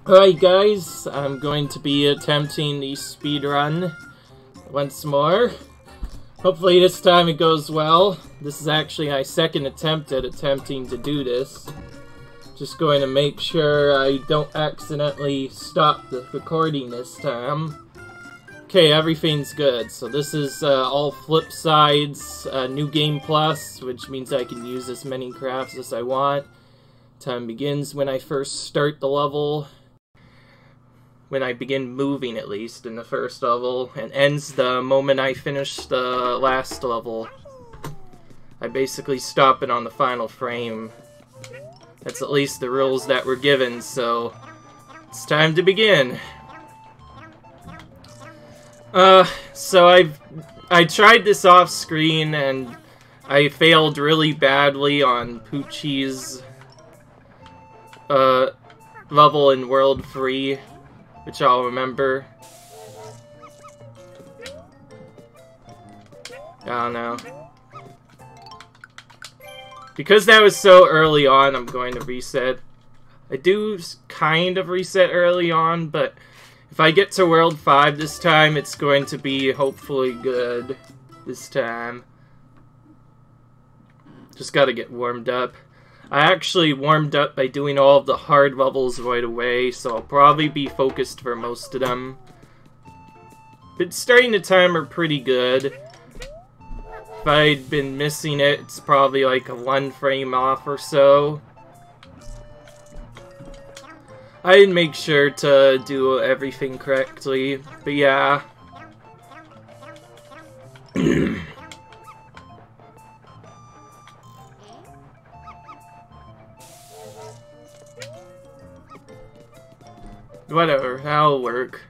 Alright guys, I'm going to be attempting the speedrun once more. Hopefully this time it goes well. This is actually my second attempt at attempting to do this. Just going to make sure I don't accidentally stop the recording this time. Okay, everything's good. So this is all flip sides, new game plus, which means I can use as many crafts as I want. Time begins when I first start the level. When I begin moving, at least, in the first level, and ends the moment I finish the last level. I basically stop it on the final frame. That's at least the rules that were given, so it's time to begin. So I tried this off screen and I failed really badly on Poochy's level in World 3. Which I'll remember. I don't know. Because that was so early on, I'm going to reset. I do kind of reset early on, but if I get to World 5 this time, it's going to be hopefully good this time. Just gotta get warmed up. I actually warmed up by doing all of the hard levels right away, so I'll probably be focused for most of them. But starting the timer pretty good. If I'd been missing it, it's probably like a 1 frame off or so. I didn't make sure to do everything correctly, but yeah. Whatever, that'll work.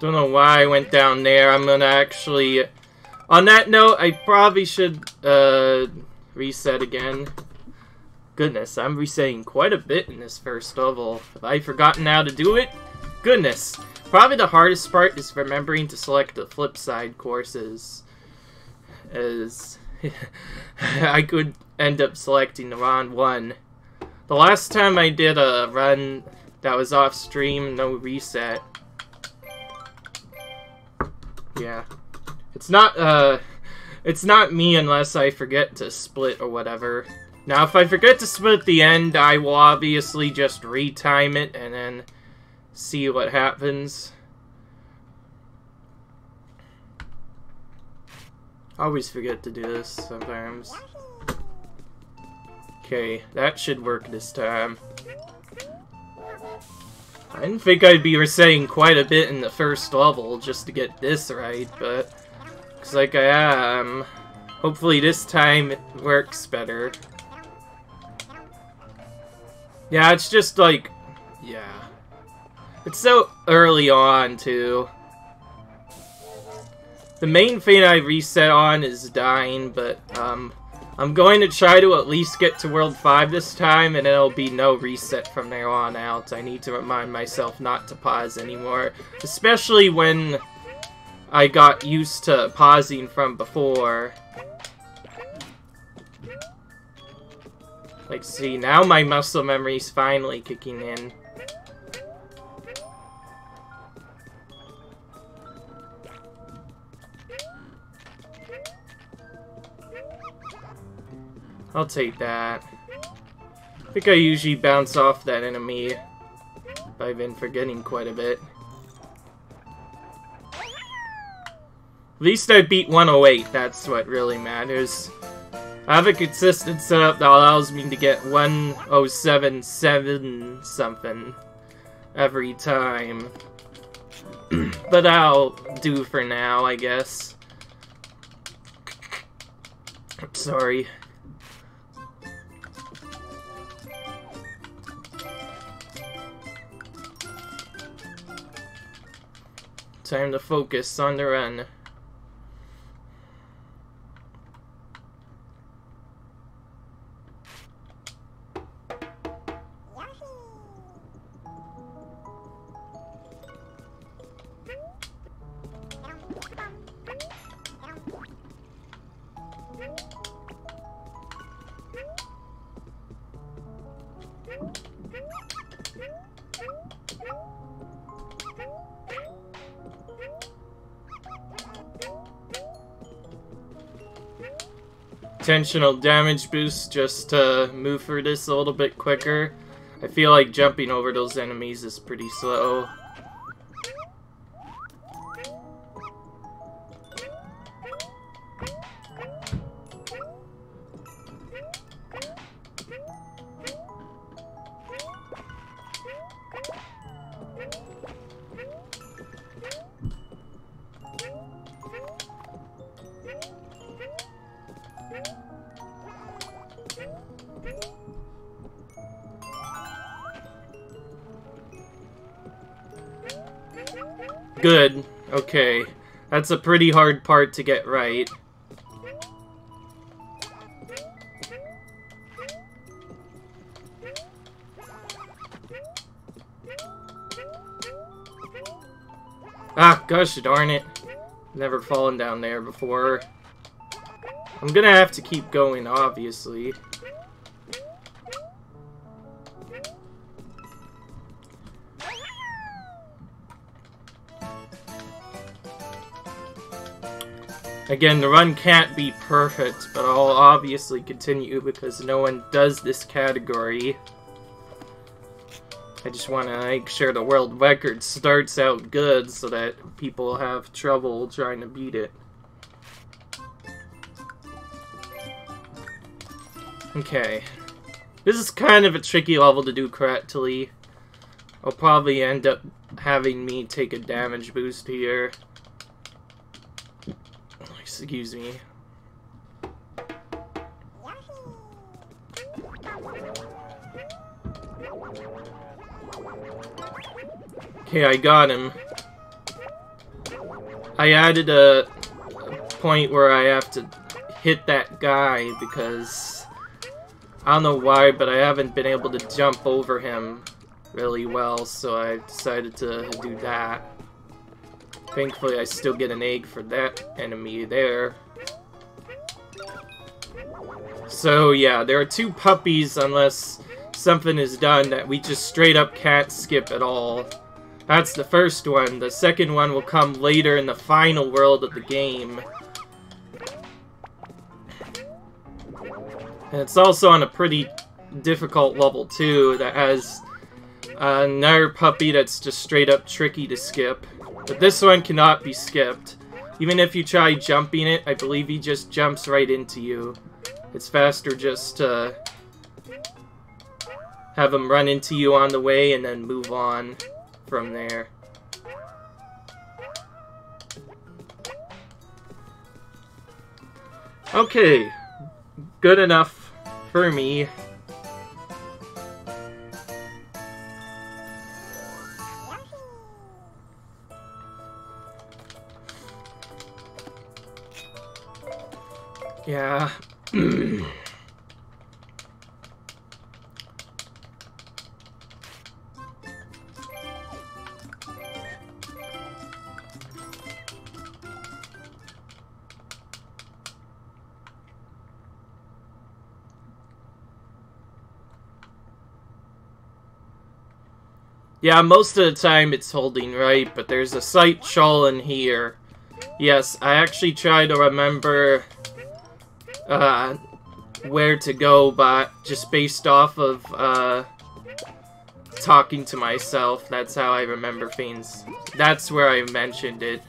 Don't know why I went down there. I'm gonna actually... On that note, I probably should reset again. Goodness, I'm resetting quite a bit in this first level. Have I forgotten how to do it? Goodness. Probably the hardest part is remembering to select the flip side courses. As I could end up selecting the wrong one. The last time I did a run that was off stream, no reset. Yeah. It's not me unless I forget to split or whatever. Now, if I forget to split at the end, I will obviously just retime it and then see what happens. I always forget to do this sometimes. Okay, that should work this time. I didn't think I'd be resetting quite a bit in the first level just to get this right, but looks like I am. Hopefully this time it works better. Yeah, it's just like, yeah. It's so early on, too. The main thing I reset on is dying, but, I'm going to try to at least get to World 5 this time, and it'll be no reset from there on out. I need to remind myself not to pause anymore, especially when I got used to pausing from before. Like, see, now my muscle memory's finally kicking in. I'll take that. I think I usually bounce off that enemy. I've been forgetting quite a bit. At least I beat 108, that's what really matters. I have a consistent setup that allows me to get 1077 something every time. But that'll do for now, I guess. Sorry. Time to focus on the run. Intentional damage boost just to move through this a little bit quicker. I feel like jumping over those enemies is pretty slow. Good. Okay. That's a pretty hard part to get right. Ah, gosh darn it. Never fallen down there before. I'm gonna have to keep going, obviously. Again, the run can't be perfect, but I'll obviously continue because no one does this category. I just want to make sure the world record starts out good so that people have trouble trying to beat it. Okay. This is kind of a tricky level to do correctly. I'll probably end up having me take a damage boost here. Excuse me. Okay, I got him. I added a point where I have to hit that guy because I don't know why, but I haven't been able to jump over him really well, so I decided to do that. Thankfully, I still get an egg for that enemy there. So, yeah, there are two puppies unless something is done that we just straight up can't skip at all. That's the first one. The second one will come later in the final world of the game. And it's also on a pretty difficult level, too, that has another puppy that's just straight up tricky to skip. But this one cannot be skipped. Even if you try jumping it, I believe he just jumps right into you. It's faster just to have him run into you on the way and then move on from there. Okay, good enough for me. Yeah. Yeah, most of the time it's holding right, but there's a slight shawl in here. Yes, I actually try to remember where to go, but just based off of talking to myself, that's how I remember things. That's where I mentioned it.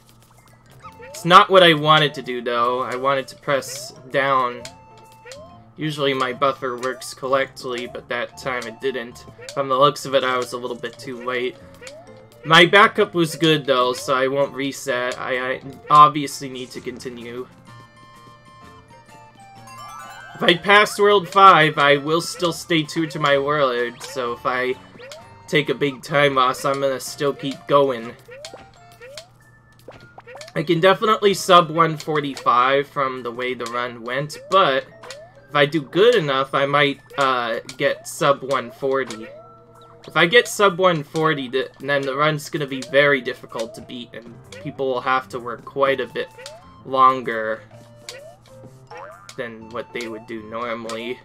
It's not what I wanted to do, though. I wanted to press down. Usually my buffer works correctly, but that time it didn't. From the looks of it, I was a little bit too late. My backup was good, though, so I won't reset. I obviously need to continue. If I pass World 5, I will still stay true to my word, so if I take a big time loss, I'm gonna still keep going. I can definitely sub 145 from the way the run went, but if I do good enough, I might get sub 140. If I get sub 140, then the run's going to be very difficult to beat, and people will have to work quite a bit longer than what they would do normally.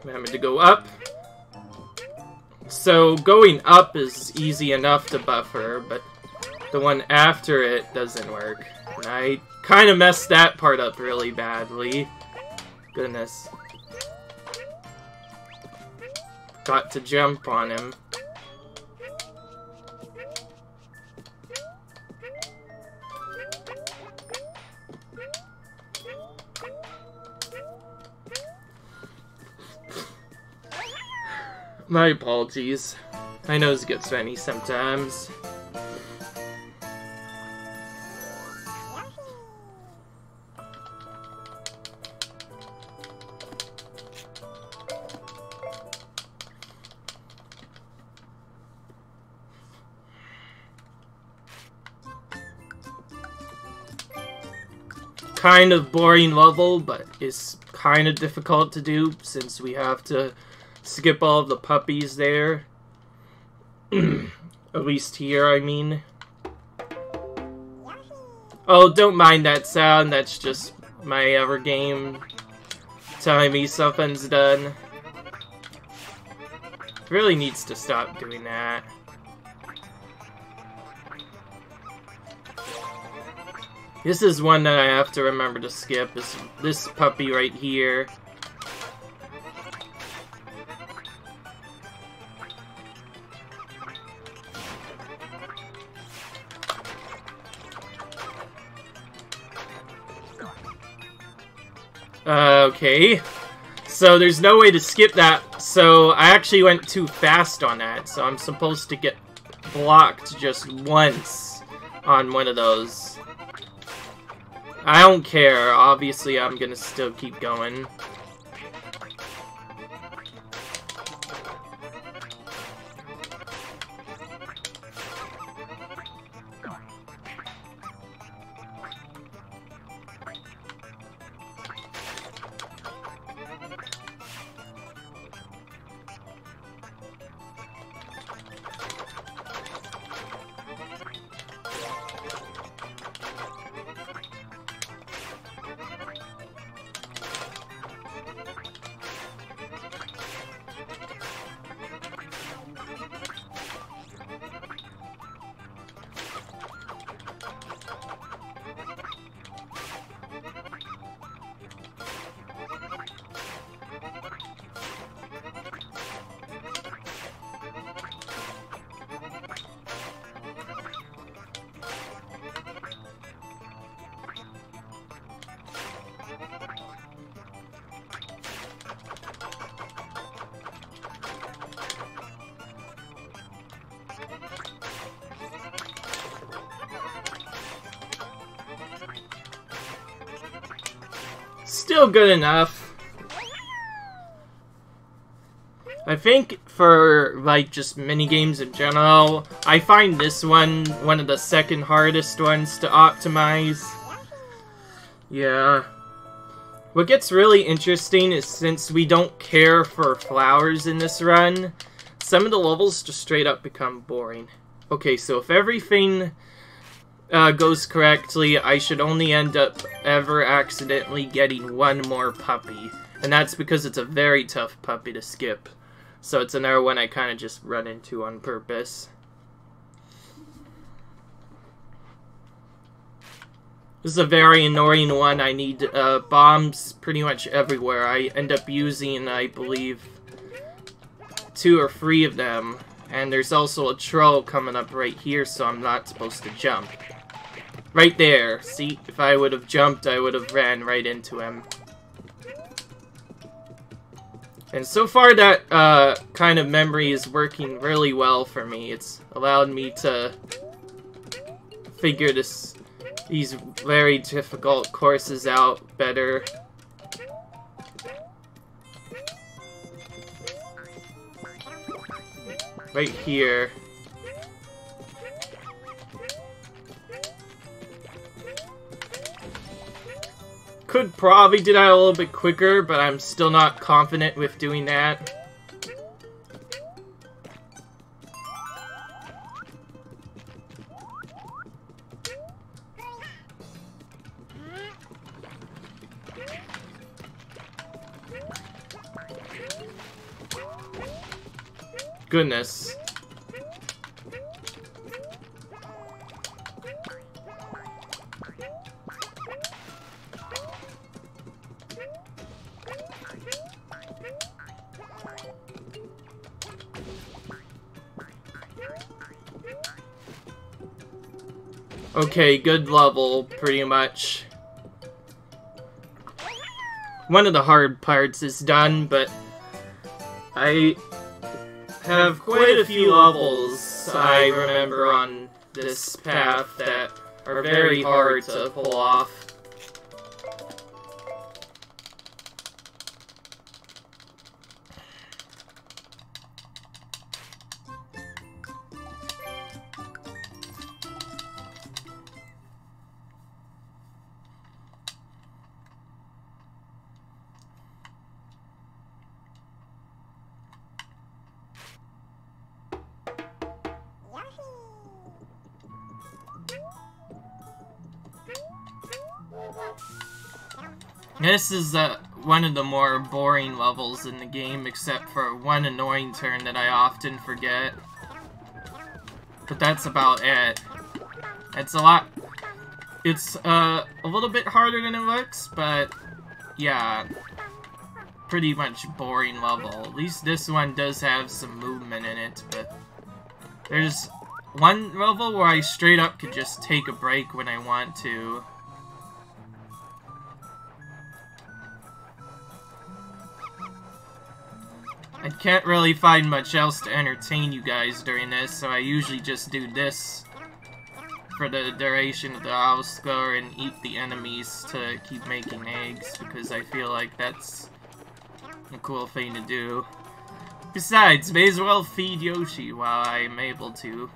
Remember to go up. So going up is easy enough to buffer, but the one after it doesn't work. And I kind of messed that part up really badly. Goodness. Got to jump on him. My apologies. My nose gets funny sometimes. Kind of boring level, but it's kind of difficult to do since we have to skip all of the puppies there. At least here, I mean. Oh, don't mind that sound. That's just my Evergame telling me something's done. Really needs to stop doing that. This is one that I have to remember to skip. Is this puppy right here. Okay, so there's no way to skip that, so I actually went too fast on that, so I'm supposed to get blocked just once on one of those. I don't care, obviously I'm gonna still keep going. Still good enough. I think for, like, just minigames in general, I find this one of the second hardest ones to optimize. Yeah. What gets really interesting is since we don't care for flowers in this run, some of the levels just straight up become boring. Okay, so if everything goes correctly, I should only end up ever accidentally getting one more puppy. And that's because it's a very tough puppy to skip. So it's another one I kind of just run into on purpose. This is a very annoying one. I need bombs pretty much everywhere. I end up using, I believe, 2 or 3 of them. And there's also a troll coming up right here, so I'm not supposed to jump. Right there. See, if I would have jumped, I would have ran right into him. And so far that kind of memory is working really well for me. It's allowed me to figure these very difficult courses out better. Right here. Could probably do that a little bit quicker, but I'm still not confident with doing that. Goodness. Okay, good level, pretty much. One of the hard parts is done, but I have quite a few levels I remember on this path that are very hard to pull off. This is one of the more boring levels in the game, except for one annoying turn that I often forget. But that's about it. It's a little bit harder than it looks, but yeah, pretty much boring level. At least this one does have some movement in it, but there's one level where I straight up could just take a break when I want to. I can't really find much else to entertain you guys during this, so I usually just do this for the duration of the house score and eat the enemies to keep making eggs, because I feel like that's a cool thing to do. Besides, may as well feed Yoshi while I'm able to.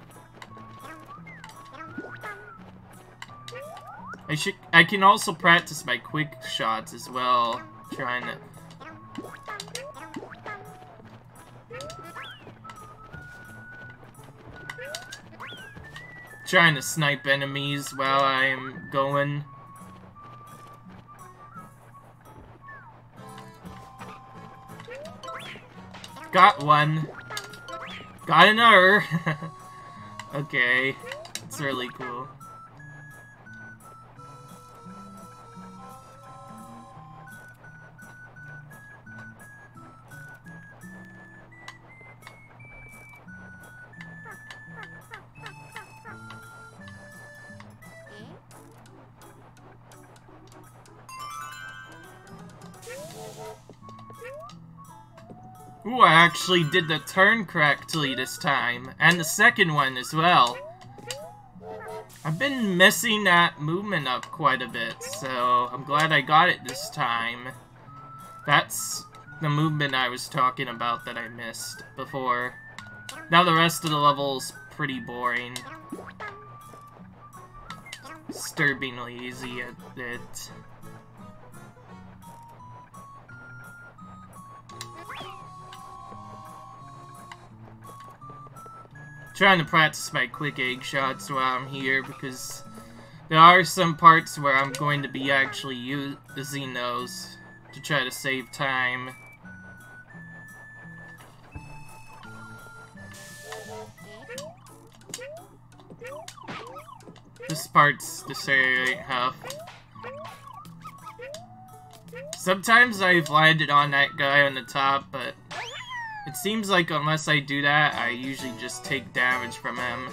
I can also practice my quick shots as well, trying to... trying to snipe enemies while I'm going. Got one. Got another. Okay, it's really cool. Ooh, I actually did the turn correctly this time, and the second one as well. I've been messing that movement up quite a bit, so I'm glad I got it this time. That's the movement I was talking about that I missed before. Now the rest of the level's pretty boring. Disturbingly easy at it. Trying to practice my quick egg shots while I'm here, because there are some parts where I'm going to be actually using those to try to save time. This part's the half. Sometimes I've landed on that guy on the top, but it seems like unless I do that, I usually just take damage from him.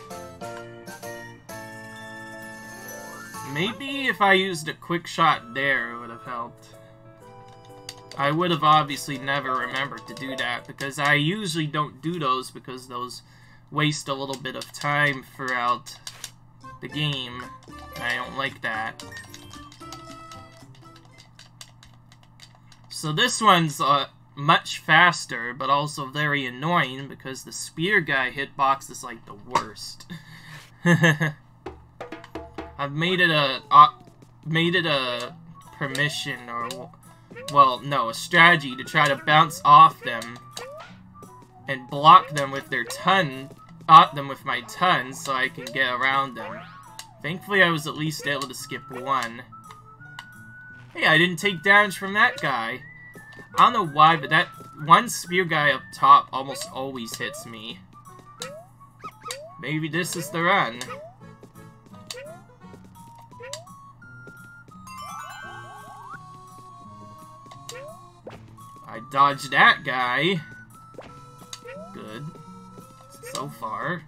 Maybe if I used a quick shot there, it would have helped. I would have obviously never remembered to do that, because I usually don't do those because those waste a little bit of time throughout the game. I don't like that. So this one's much faster, but also very annoying because the spear guy hitbox is like the worst. I've made it a permission, or well, no, a strategy to try to bounce off them and block them with their with my ton, so I can get around them. Thankfully, I was at least able to skip one. Hey, I didn't take damage from that guy. I don't know why, but that one spear guy up top almost always hits me. Maybe this is the run. I dodged that guy. Good. So far.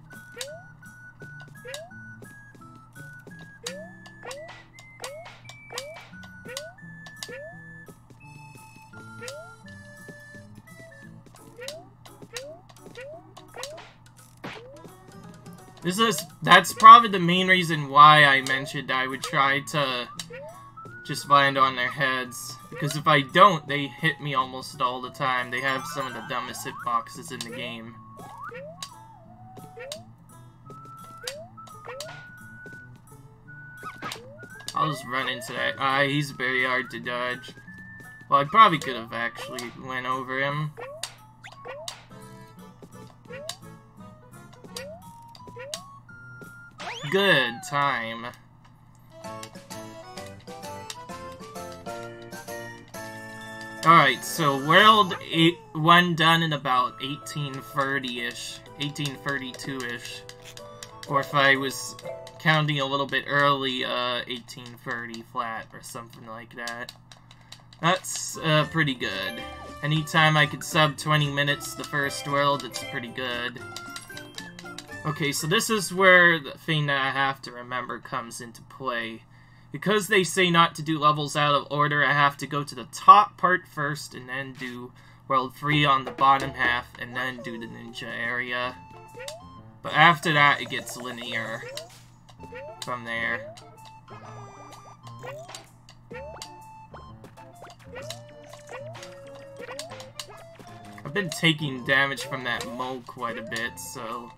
That's probably the main reason why I mentioned I would try to just land on their heads. Because if I don't, they hit me almost all the time. They have some of the dumbest hitboxes in the game. I'll just run into that. He's very hard to dodge. Well, I probably could have actually went over him. Good time. Alright, so World 1 done in about 1830-ish. 1832-ish. Or if I was counting a little bit early, 1830 flat or something like that. That's pretty good. Anytime I could sub 20 minutes the first world, it's pretty good. Okay, so this is where the thing that I have to remember comes into play. Because they say not to do levels out of order, I have to go to the top part first, and then do World 3 on the bottom half, and then do the ninja area. But after that, it gets linear from there. I've been taking damage from that mole quite a bit, so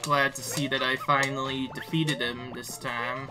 glad to see that I finally defeated him this time.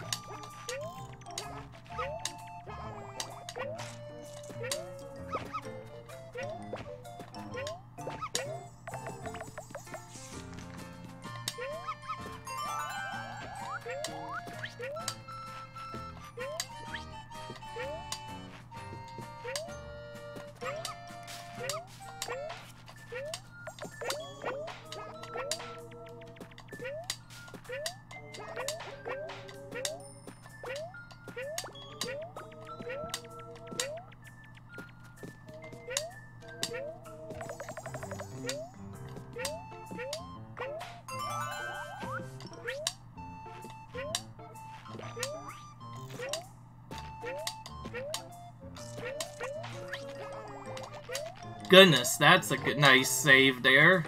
Goodness, that's a good, nice save there.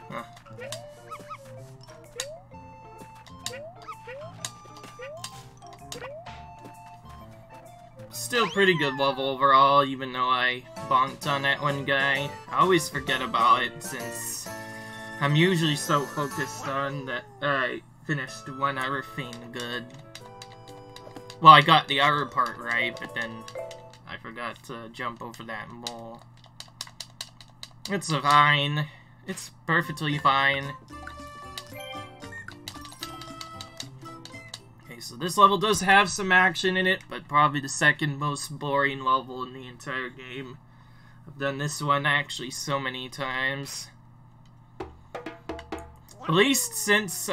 Huh. Still pretty good level overall, even though I bonked on that one guy. I always forget about it since I'm usually so focused on that I finished one other thing good. Well, I got the other part right, but then I forgot to jump over that mole. It's fine. It's perfectly fine. Okay, so this level does have some action in it, but probably the second most boring level in the entire game. I've done this one actually so many times. At least since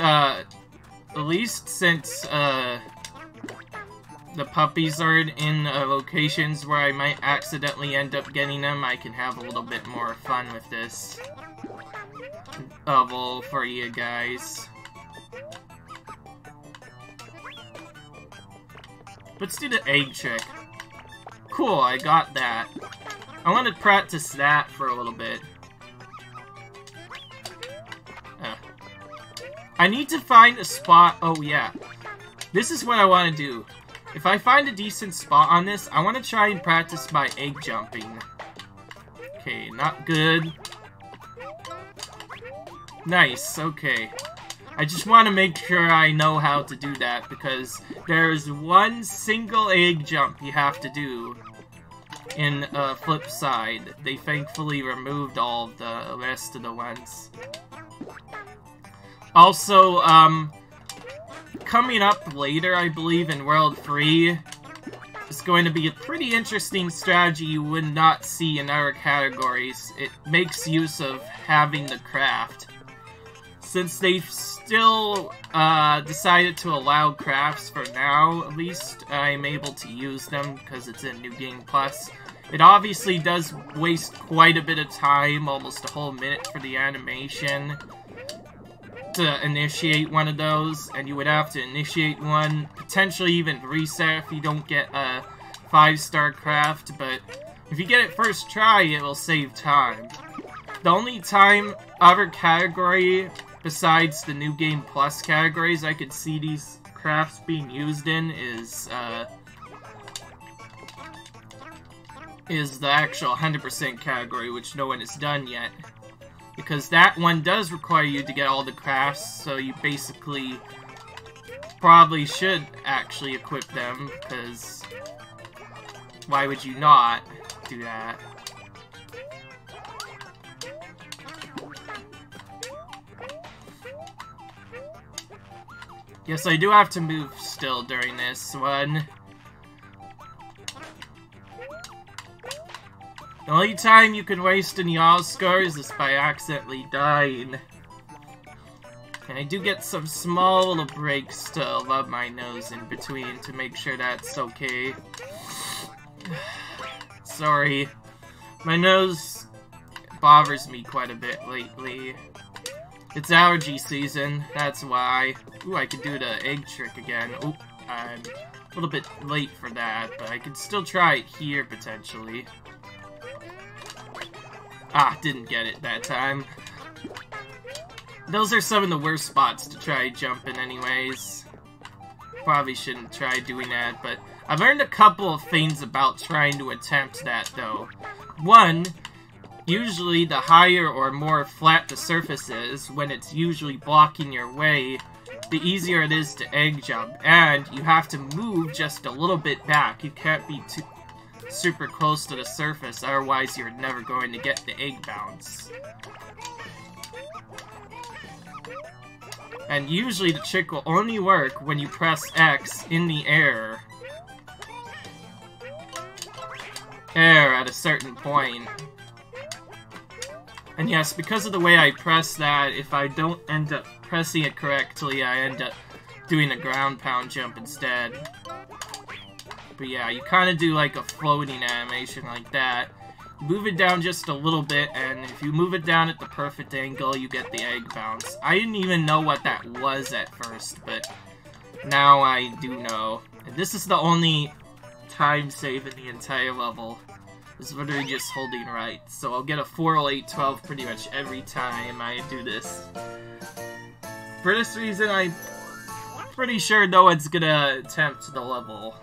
the puppies are in locations where I might accidentally end up getting them, I can have a little bit more fun with this level for you guys. Let's do the egg trick. cool, I got that. I want to practice that for a little bit. I need to find a spot. Oh, yeah. This is what I want to do. If I find a decent spot on this, I want to try and practice my egg jumping. Okay, not good. Nice, okay. I just want to make sure I know how to do that, because there's one single egg jump you have to do in flip side. They thankfully removed all of the rest of the ones. Also, coming up later, I believe, in World 3, is going to be a pretty interesting strategy you would not see in other categories. It makes use of having the craft. Since they've still decided to allow crafts for now, at least, I'm able to use them because it's in New Game Plus. It obviously does waste quite a bit of time, almost a whole minute for the animation, to initiate one of those, and you would have to initiate one, potentially even reset if you don't get a 5-star craft, but if you get it first try, it will save time. The only time other category besides the New Game Plus categories I could see these crafts being used in is the actual 100% category, which no one has done yet. Because that one does require you to get all the crafts, so you basically probably should actually equip them, because why would you not do that? Yes, I do have to move still during this one. The only time you can waste any all-scores is by accidentally dying. And I do get some small little breaks to rub my nose in between to make sure that's okay. Sorry. My nose bothers me quite a bit lately. It's allergy season, that's why. Ooh, I could do the egg trick again. Ooh, I'm a little bit late for that, but I could still try it here, potentially. Ah, didn't get it that time. Those are some of the worst spots to try jumping anyways. Probably shouldn't try doing that, but I've learned a couple of things about trying to attempt that, though. One, usually the higher or more flat the surface is, when it's usually blocking your way, the easier it is to egg jump, and you have to move just a little bit back. You can't be too super close to the surface, otherwise you're never going to get the egg bounce. And usually the trick will only work when you press X in the air. At a certain point. And yes, because of the way I press that, if I don't end up pressing it correctly, I end up doing a ground pound jump instead. But yeah, you kind of do like a floating animation like that. Move it down just a little bit, and if you move it down at the perfect angle, you get the egg bounce. I didn't even know what that was at first, but now I do know. And this is the only time save in the entire level. It's literally just holding right. So I'll get a 408-12 pretty much every time I do this. For this reason, I'm pretty sure no one's gonna attempt the level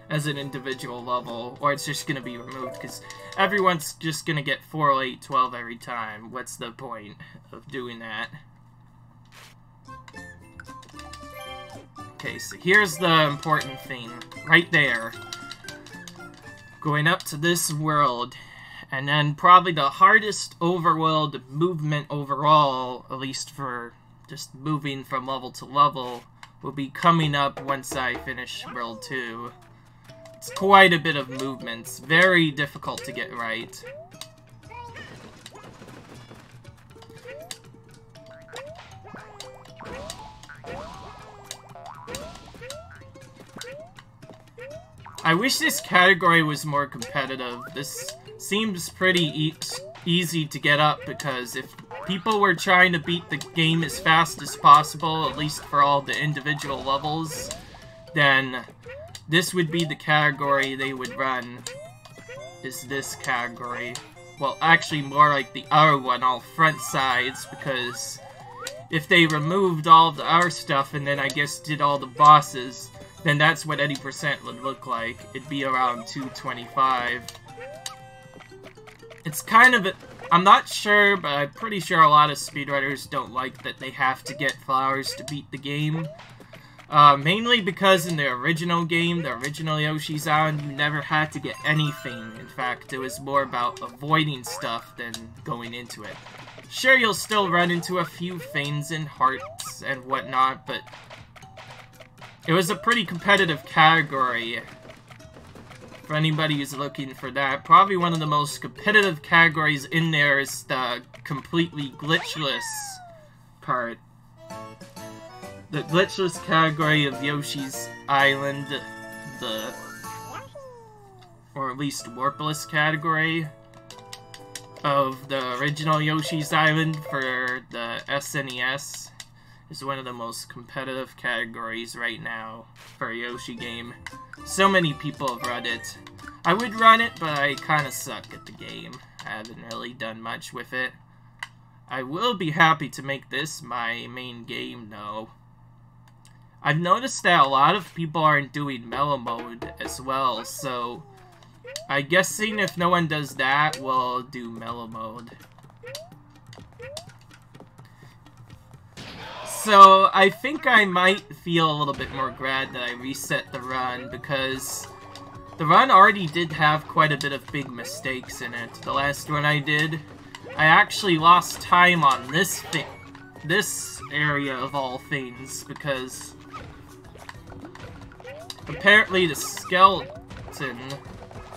as an individual level, or it's just gonna be removed, because everyone's just gonna get 408-12 every time. What's the point of doing that? Okay, so here's the important thing. Right there. Going up to this world, and then probably the hardest overworld movement overall, at least for just moving from level to level, will be coming up once I finish World 2. It's quite a bit of movements, very difficult to get right. I wish this category was more competitive. This seems pretty easy to get up, because if people were trying to beat the game as fast as possible, at least for all the individual levels, then this would be the category they would run. is this category. Well, actually more like the other one, all front sides, because if they removed all the other stuff and then I guess did all the bosses, then that's what 80% would look like. It'd be around 225. It's kind of I'm not sure, but I'm pretty sure a lot of speedrunners don't like that they have to get flowers to beat the game. Mainly because in the original game, the original Yoshi's Island, you never had to get anything. In fact, it was more about avoiding stuff than going into it. Sure, you'll still run into a few things and hearts and whatnot, but it was a pretty competitive category. For anybody who's looking for that, probably one of the most competitive categories in there is the completely glitchless part. The glitchless category of Yoshi's Island, or at least warpless category of the original Yoshi's Island for the SNES is one of the most competitive categories right now for a Yoshi game. So many people have run it. I would run it, but I kinda suck at the game. I haven't really done much with it. I will be happy to make this my main game, though. I've noticed that a lot of people aren't doing mellow mode as well, so I'm guessing if no one does that, we'll do mellow mode. So I think I might feel a little bit more glad that I reset the run, because the run already did have quite a bit of big mistakes in it. The last one I did, I actually lost time on this area of all things, because apparently the skeleton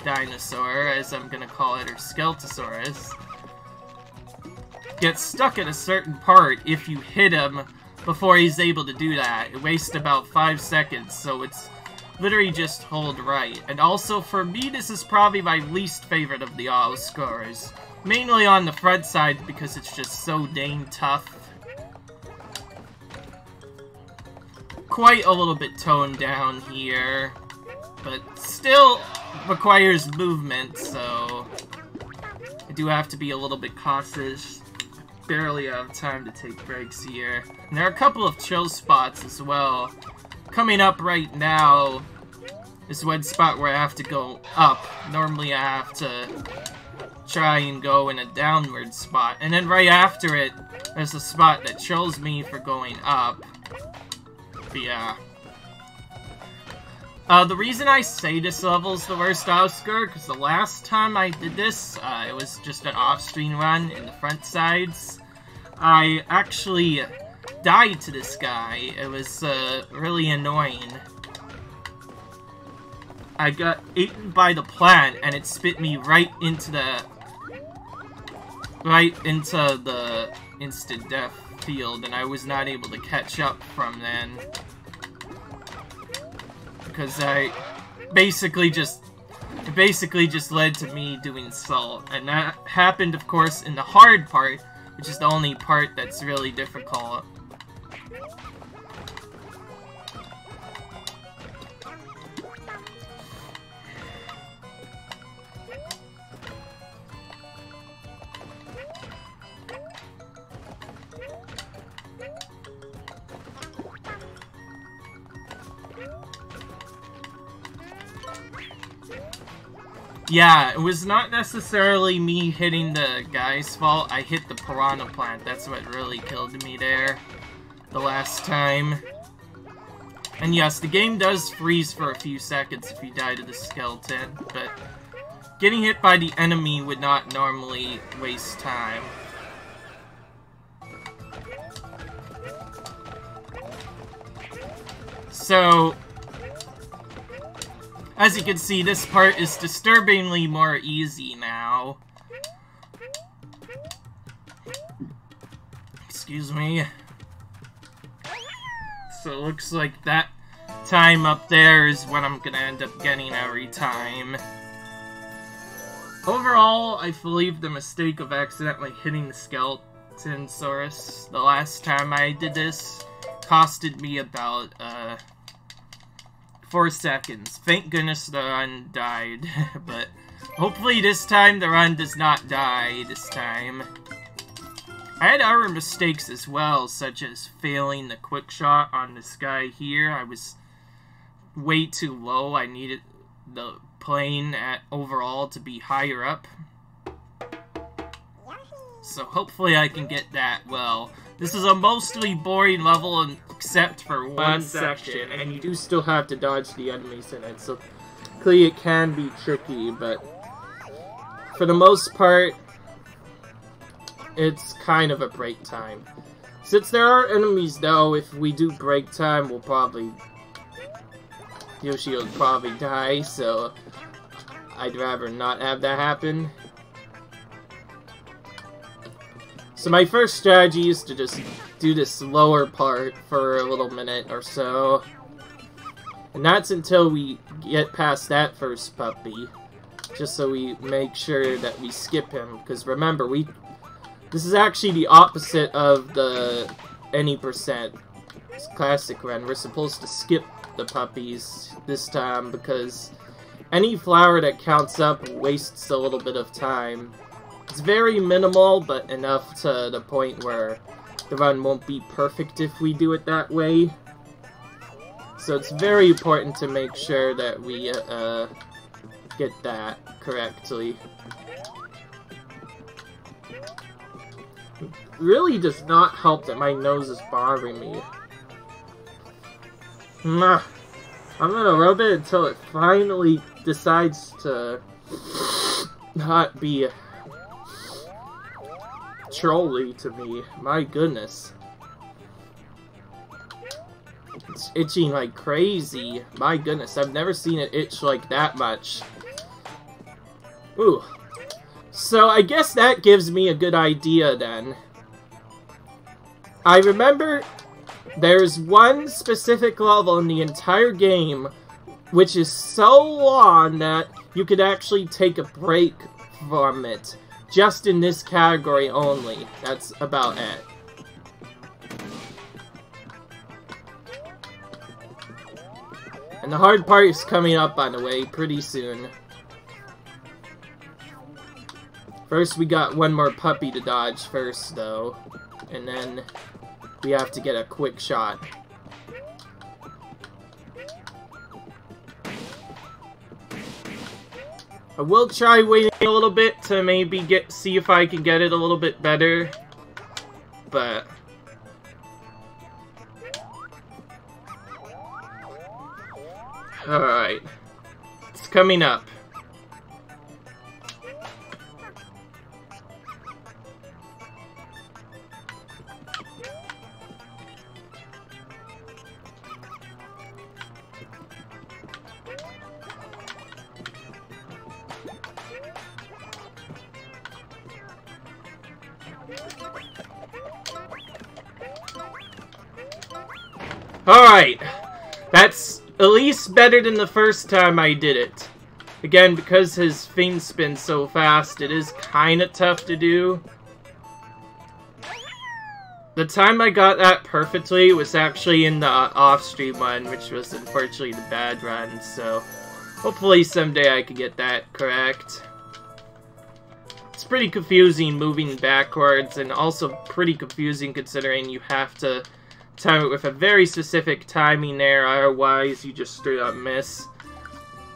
dinosaur, as I'm gonna call it, or Skeletosaurus, gets stuck at a certain part if you hit him before he's able to do that. It wastes about 5 seconds, so it's literally just hold right. And also, for me, this is probably my least favorite of the auto scorers. Mainly on the front side, because it's just so dang tough. Quite a little bit toned down here, but still requires movement, so I do have to be a little bit cautious. Barely have time to take breaks here. And there are a couple of chill spots as well. Coming up right now is one spot where I have to go up. Normally I have to try and go in a downward spot. And then right after it, there's a spot that chills me for going up. But yeah. The reason I say this level's the worst Oscar, because the last time I did this, it was just an off-screen run in the front sides. I actually died to this guy. It was really annoying. I got eaten by the plant, and it spit me right into the instant death field, and I was not able to catch up from then. Because it basically just led to me doing salt, and that happened, of course, in the hard part, which is the only part that's really difficult. Yeah, it was not necessarily me hitting the guy's fault. I hit the piranha plant. That's what really killed me there the last time. And yes, the game does freeze for a few seconds if you die to the skeleton, but getting hit by the enemy would not normally waste time. So, as you can see, this part is disturbingly more easy now. Excuse me. So it looks like that time up there is what I'm gonna end up getting every time. Overall, I believe the mistake of accidentally hitting the Skeletosaurus the last time I did this costed me about, 4 seconds. Thank goodness the run died, but hopefully this time the run does not die this time. I had other mistakes as well, such as failing the quick shot on this guy here. I was way too low. I needed the plane overall to be higher up. So hopefully I can get that well. This is a mostly boring level except for one section, and you do still have to dodge the enemies in it, so clearly it can be tricky, but for the most part, it's kind of a break time. Since there are enemies though, if we do break time, Yoshi will probably die, so I'd rather not have that happen. So my first strategy is to just do this lower part for a little minute or so. And that's until we get past that first puppy. Just so we make sure that we skip him. Because remember, this is actually the opposite of the any percent classic run. We're supposed to skip the puppies this time because any flower that counts up wastes a little bit of time. It's very minimal, but enough to the point where the run won't be perfect if we do it that way. So it's very important to make sure that we get that correctly. It really does not help that my nose is bothering me. I'm gonna rub it until it finally decides to not be trolly to me. My goodness. It's itching like crazy. My goodness, I've never seen it itch like that much. Ooh. So I guess that gives me a good idea then. I remember there's one specific level in the entire game which is so long that you could actually take a break from it. Just in this category only. That's about it. And the hard part is coming up, by the way, pretty soon. First, we got one more puppy to dodge first, though. And then we have to get a quick shot. I will try waiting a little bit to maybe see if I can get it a little bit better, but alright, it's coming up. Alright, that's at least better than the first time I did it. Again, because his things spin so fast, it is kinda tough to do. The time I got that perfectly was actually in the off-stream one, which was unfortunately the bad run, so hopefully someday I could get that correct. It's pretty confusing moving backwards, and also pretty confusing considering you have to time it with a very specific timing there, otherwise you just straight up miss.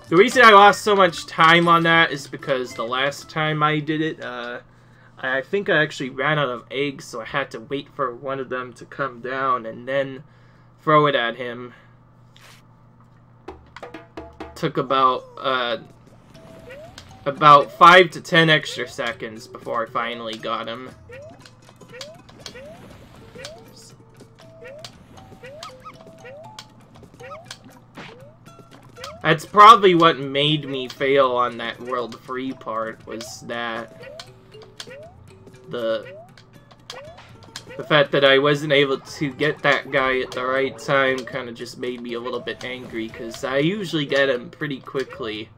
The reason I lost so much time on that is because the last time I did it, I think I actually ran out of eggs, so I had to wait for one of them to come down and then throw it at him. Took about 5 to 10 extra seconds before I finally got him. That's probably what made me fail on that World Free part, was that the fact that I wasn't able to get that guy at the right time kind of just made me a little bit angry, because I usually get him pretty quickly.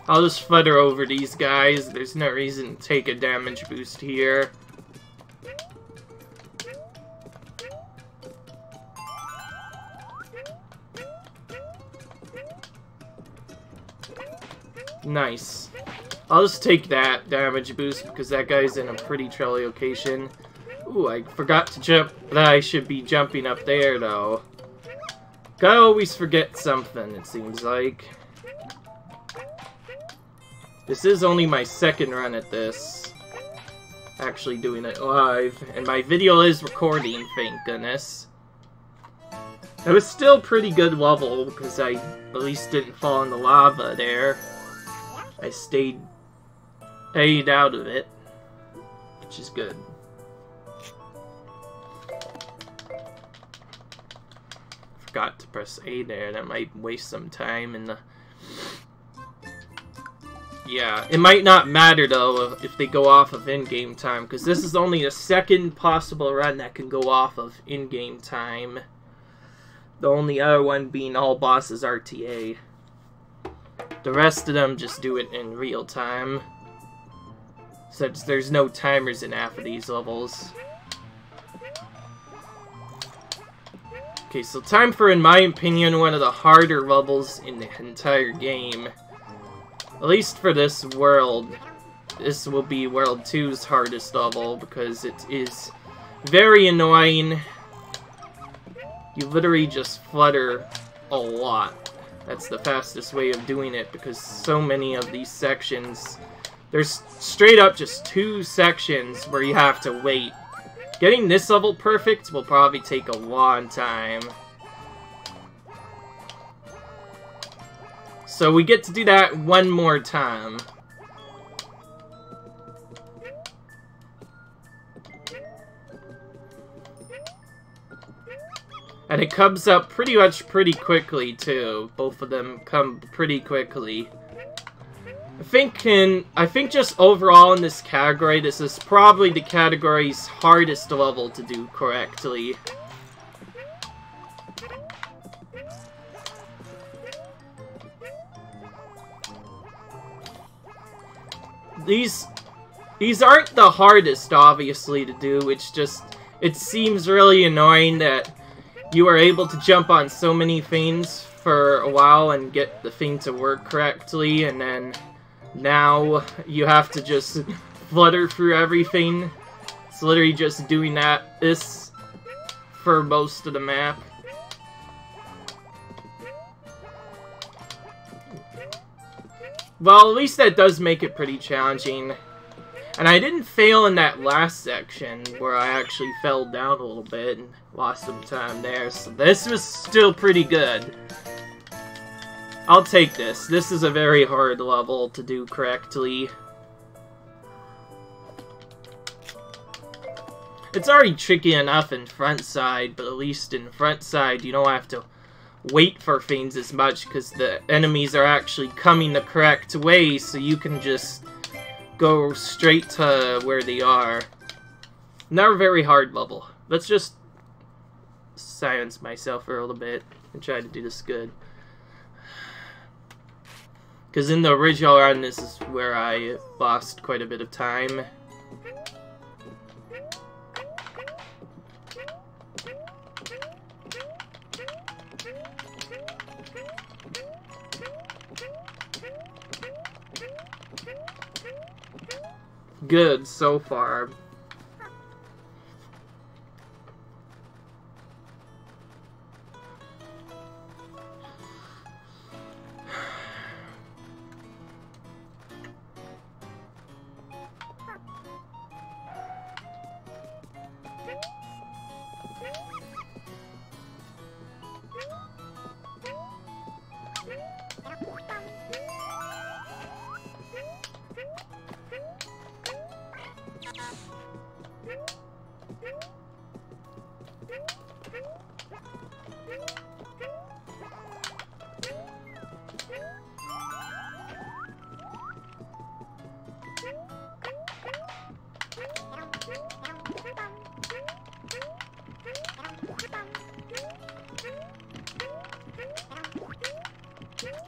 I'll just flutter over these guys. There's no reason to take a damage boost here. Nice. I'll just take that damage boost because that guy's in a pretty trolly location. Ooh, I forgot to jump. I should be jumping up there, though. I always forget something, it seems like. This is only my second run at this. Actually doing it live. And my video is recording, thank goodness. It was still pretty good level because I at least didn't fall in the lava there. I stayed out of it, which is good. Forgot to press A there. That might waste some time in the... Yeah, it might not matter though if they go off of in-game time, because this is only the second possible run that can go off of in-game time. The only other one being all bosses RTA. The rest of them just do it in real time. Since there's no timers in half of these levels. Okay, so time for, in my opinion, one of the harder levels in the entire game. At least for this world. This will be World 2's hardest level because it is very annoying. You literally just flutter a lot. That's the fastest way of doing it because so many of these sections, there's straight up just 2 sections where you have to wait. Getting this level perfect will probably take a long time. So we get to do that one more time. And it comes up pretty quickly too. Both of them come pretty quickly. I think just overall in this category, this is probably the category's hardest level to do correctly. These aren't the hardest, obviously, to do. It's just, it seems really annoying that you are able to jump on so many things for a while and get the thing to work correctly, and then now you have to just flutter through everything. It's literally just doing this for most of the map. Well, at least that does make it pretty challenging. And I didn't fail in that last section, where I actually fell down a little bit and lost some time there, so this was still pretty good. I'll take this. This is a very hard level to do correctly. It's already tricky enough in front side, but at least in front side you don't have to wait for things as much, because the enemies are actually coming the correct way, so you can just go straight to where they are. Not a very hard level. Let's just silence myself for a little bit and try to do this good. Because in the original run, this is where I lost quite a bit of time. Good so far.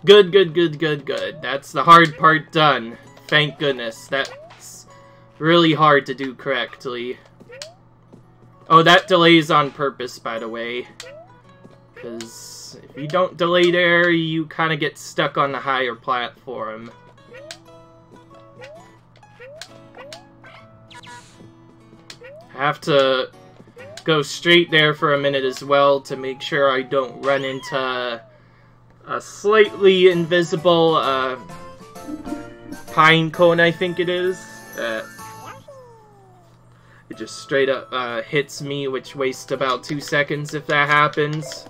Good, good, good, good, good. That's the hard part done. Thank goodness. That's really hard to do correctly. Oh, that delay's on purpose, by the way. Because if you don't delay there, you kind of get stuck on the higher platform. I have to go straight there for a minute as well to make sure I don't run into a slightly invisible pine cone, I think it is. It just straight up hits me, which wastes about 2 seconds if that happens.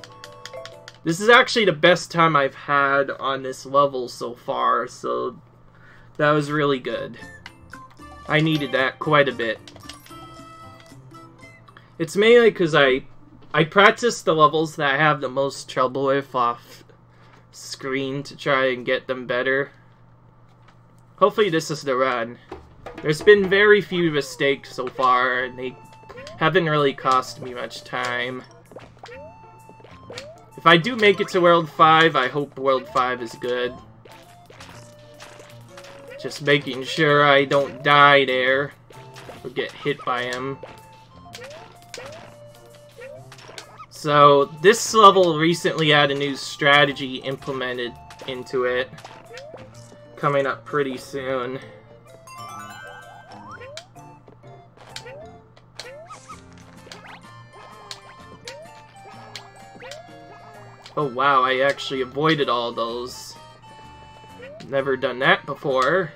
This is actually the best time I've had on this level so far, so that was really good. I needed that quite a bit. It's mainly because I practice the levels that I have the most trouble with off screen to try and get them better. Hopefully this is the run. There's been very few mistakes so far, and they haven't really cost me much time. If I do make it to World 5, I hope World 5 is good. Just making sure I don't die there or get hit by him. So, this level recently had a new strategy implemented into it. Coming up pretty soon. Oh wow, I actually avoided all those. Never done that before.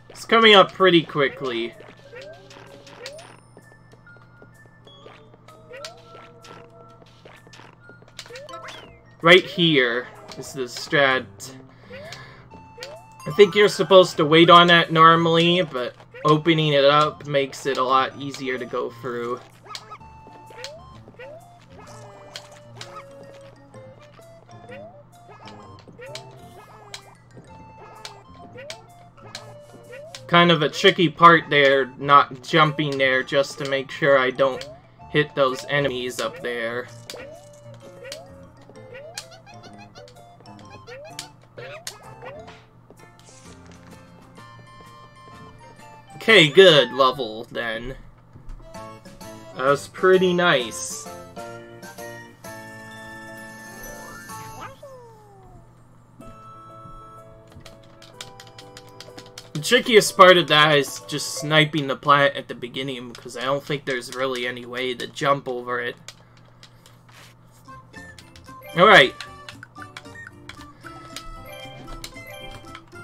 It's coming up pretty quickly. Right here is the strat. I think you're supposed to wait on that normally, but opening it up makes it a lot easier to go through. Kind of a tricky part there, not jumping there just to make sure I don't hit those enemies up there. Okay, good level, then. That was pretty nice. The trickiest part of that is just sniping the plant at the beginning, because I don't think there's really any way to jump over it. Alright.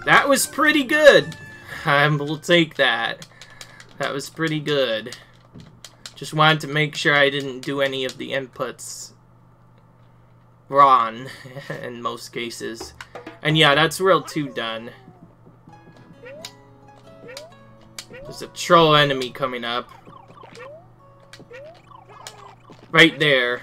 That was pretty good. I will take that. That was pretty good. Just wanted to make sure I didn't do any of the inputs wrong in most cases. And yeah, that's World 2 done. There's a troll enemy coming up. Right there.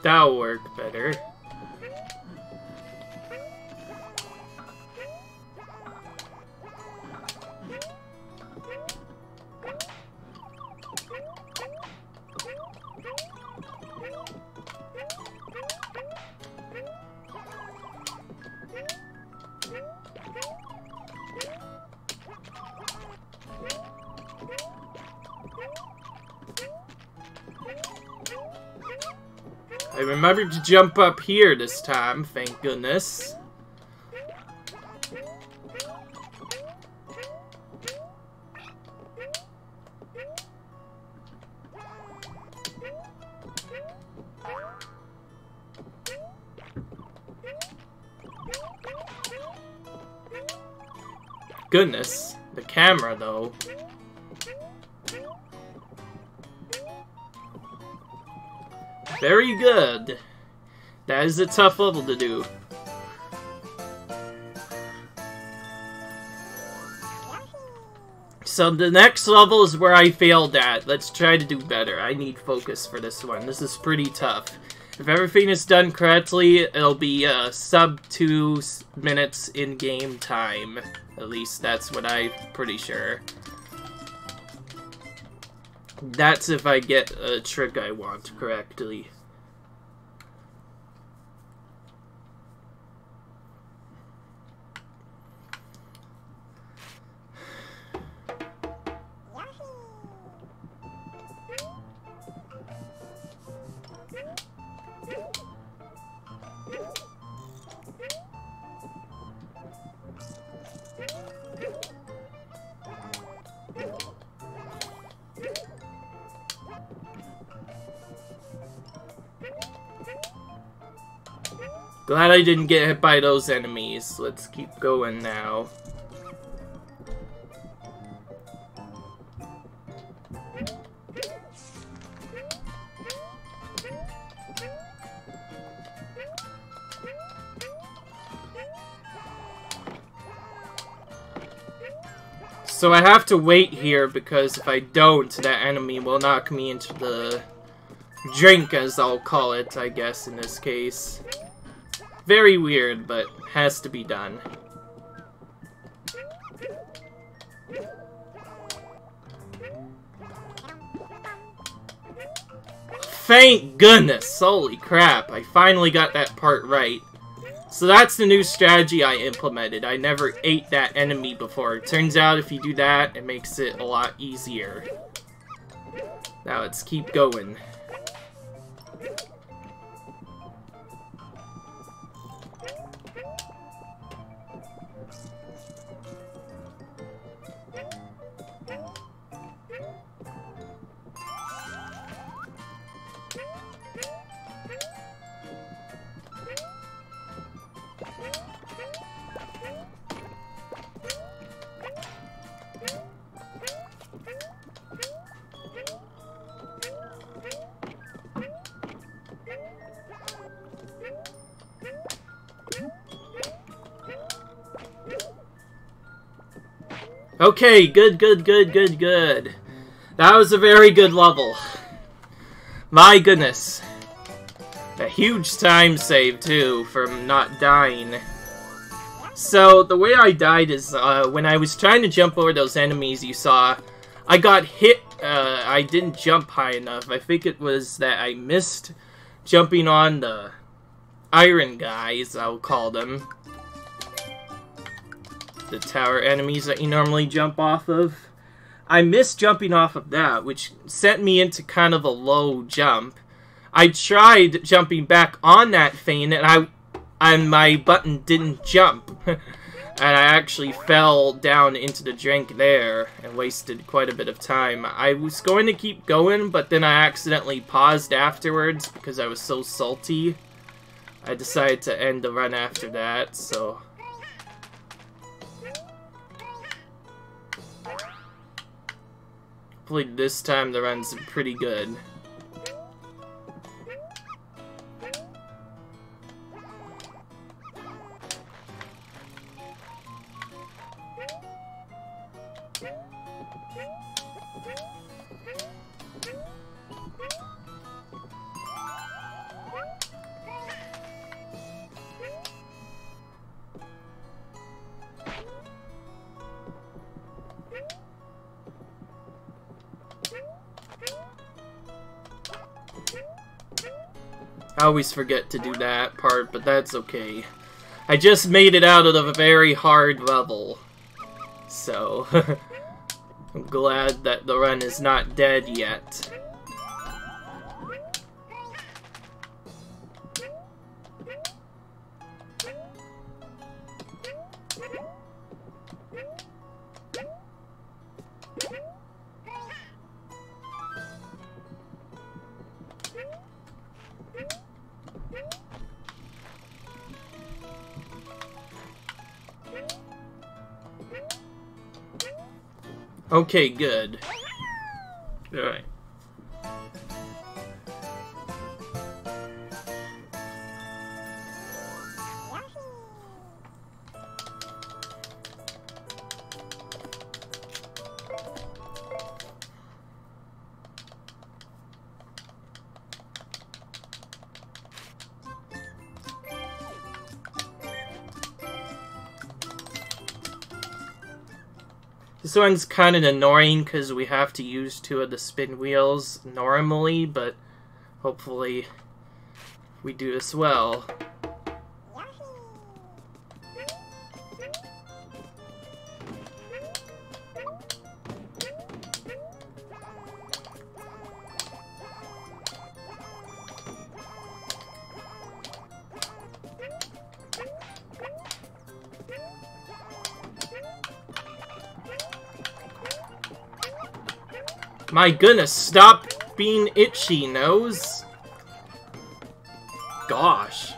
That'll work better. I remembered to jump up here this time, thank goodness. Goodness, the camera though. Very good. That is a tough level to do. So the next level is where I failed at. Let's try to do better. I need focus for this one. This is pretty tough. If everything is done correctly, it'll be sub 2 minutes in game time. At least that's what I'm pretty sure. That's if I get a trick I want correctly. Glad I didn't get hit by those enemies. Let's keep going now. So I have to wait here because if I don't, that enemy will knock me into the drink, as I'll call it, I guess, in this case. Very weird, but has to be done. Thank goodness! Holy crap, I finally got that part right. So that's the new strategy I implemented. I never ate that enemy before. It turns out if you do that, it makes it a lot easier. Now let's keep going. Okay, good. That was a very good level. My goodness. A huge time save, too, from not dying. So, the way I died is, when I was trying to jump over those enemies you saw, I got hit, I didn't jump high enough. I think it was that I missed jumping on the iron guys, I'll call them. The tower enemies that you normally jump off of. I missed jumping off of that, which sent me into kind of a low jump. I tried jumping back on that thing, and my button didn't jump. And I actually fell down into the drink there, and wasted quite a bit of time. I was going to keep going, but then I accidentally paused afterwards, because I was so salty. I decided to end the run after that, so... hopefully this time the run's pretty good. I always forget to do that part, but that's okay. I just made it out of a very hard level. So, I'm glad that the run is not dead yet. Okay, good. Alright. This one's kind of annoying because we have to use 2 of the spin wheels normally, but hopefully we do this well. My goodness, stop being itchy, nose. Gosh.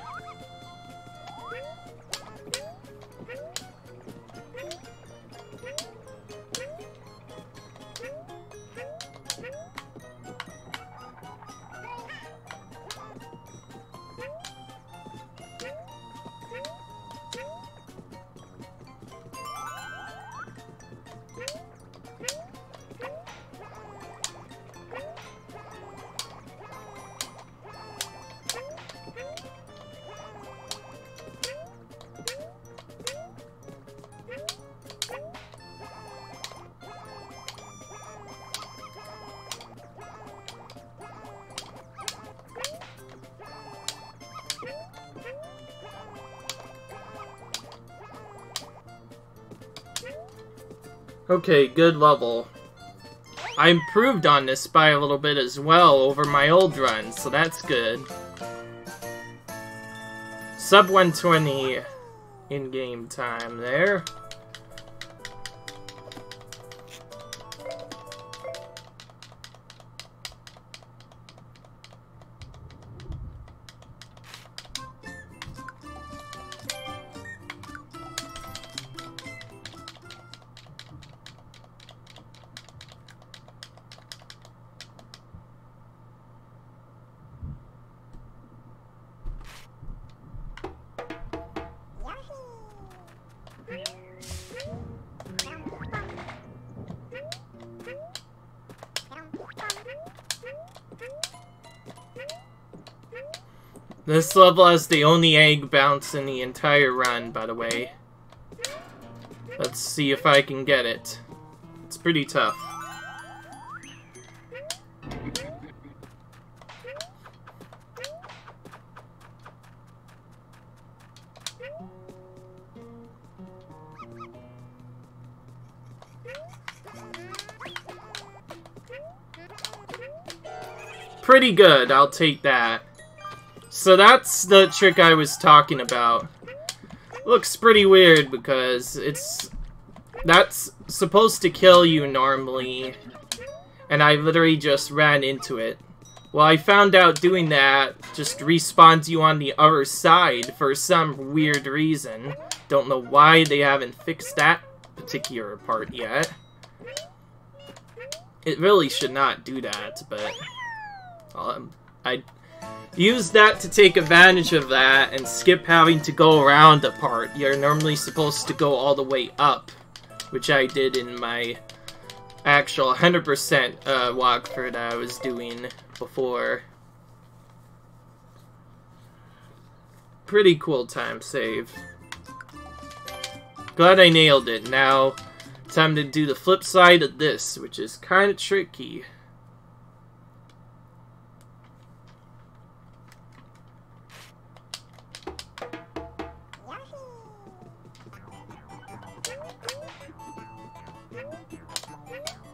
Okay, good level. I improved on this by a little bit as well over my old run, so that's good. Sub 120 in-game time there. This level has the only egg bounce in the entire run, by the way. Let's see if I can get it. It's pretty tough. Pretty good, I'll take that. So that's the trick I was talking about. Looks pretty weird because that's supposed to kill you normally, and I literally just ran into it. Well, I found out doing that just respawns you on the other side for some weird reason. Don't know why they haven't fixed that particular part yet. It really should not do that, but I use that to take advantage of that and skip having to go around a part. You're normally supposed to go all the way up, which I did in my actual 100% walkthrough that I was doing before. Pretty cool time save. Glad I nailed it. Now, time to do the flip side of this, which is kind of tricky.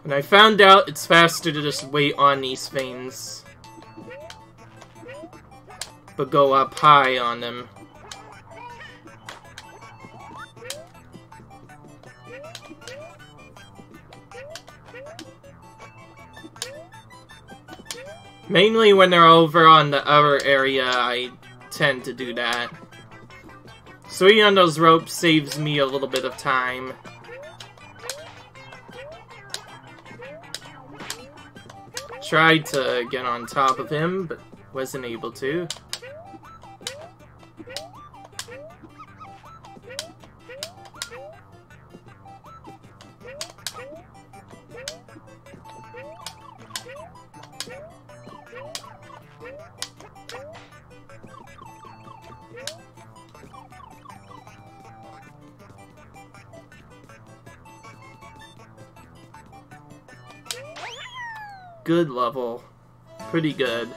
And I found out it's faster to just wait on these things, but go up high on them. Mainly when they're over on the other area, I tend to do that. Swinging on those ropes saves me a little bit of time. Tried to get on top of him, but wasn't able to. good level. Pretty good.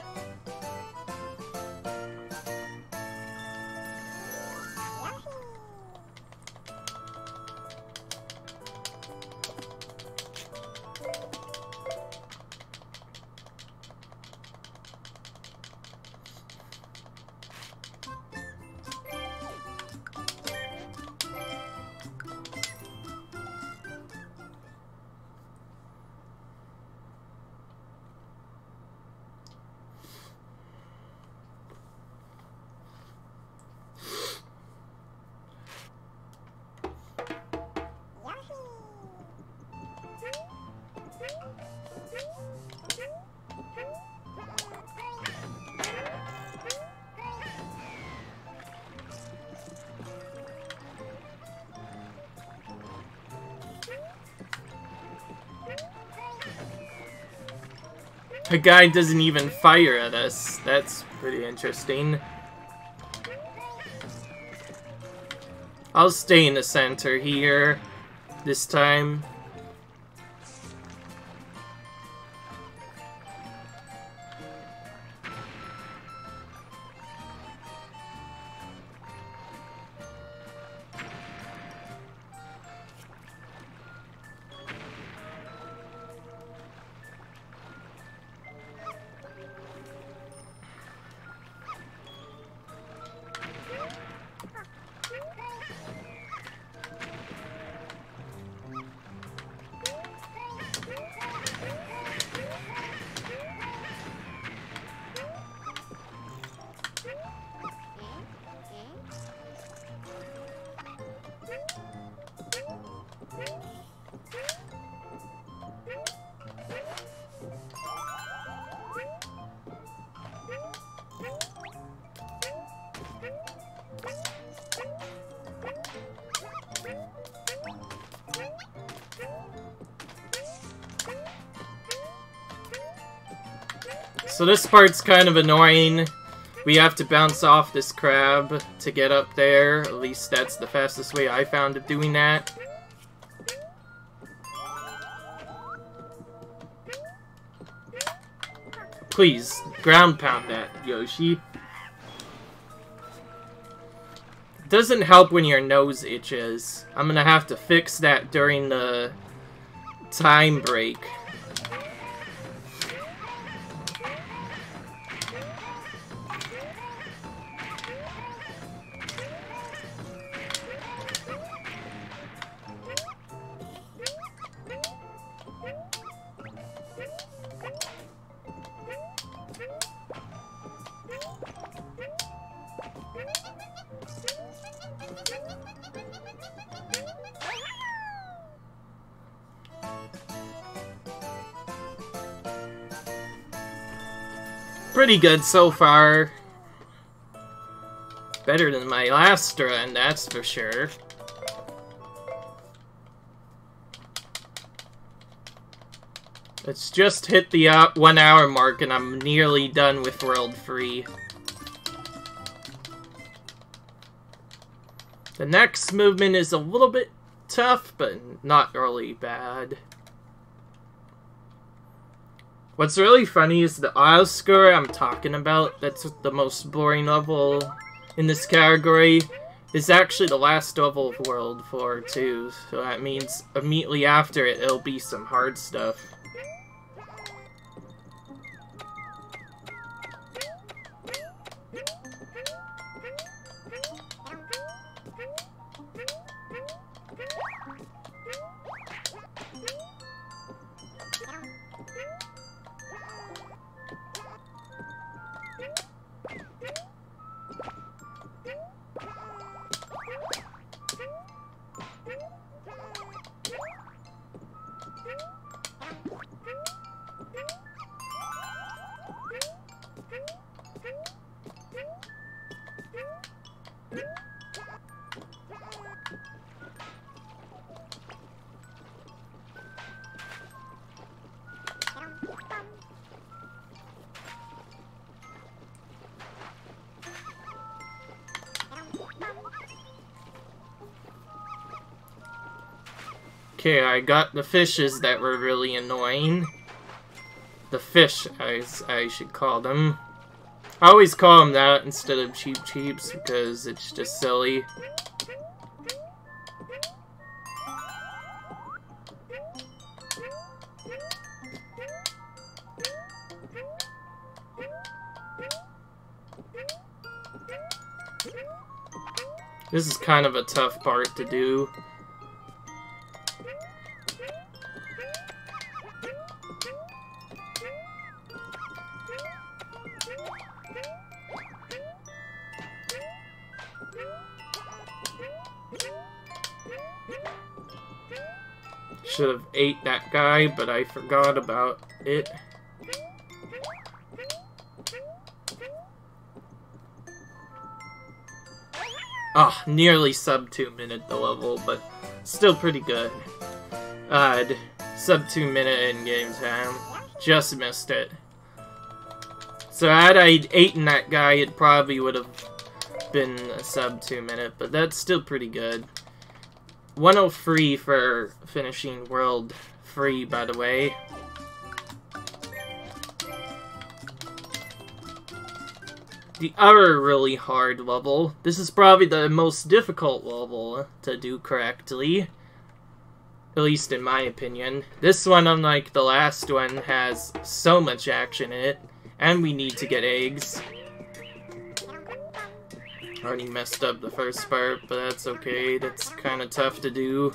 The guy doesn't even fire at us. That's pretty interesting. I'll stay in the center here this time. So this part's kind of annoying. We have to bounce off this crab to get up there. At least that's the fastest way I found of doing that. Please, ground pound that, Yoshi. It doesn't help when your nose itches. I'm gonna have to fix that during the time break. Pretty good so far. Better than my last run, that's for sure. It's just hit the 1 hour mark and I'm nearly done with World Free. The next movement is a little bit tough, but not really bad. What's really funny is the aisle score I'm talking about, that's the most boring level in this category, is actually the last level of World 4 too, so that means immediately after it, it'll be some hard stuff. Okay, I got the fishes that were really annoying. The fish, as I should call them. I always call them that instead of Cheep Cheeps because it's just silly. This is kind of a tough part to do. Should have ate that guy, but I forgot about it. Ah, nearly sub 2 minute the level, but still pretty good. Sub 2 minute in-game time. Just missed it. So had I eaten that guy, it probably would have been a sub 2 minute, but that's still pretty good. 103 for finishing world free, by the way. The other really hard level. This is probably the most difficult level to do correctly. At least in my opinion. This one, unlike the last one, has so much action in it. And we need to get eggs. Already messed up the first part, but that's okay. That's kind of tough to do.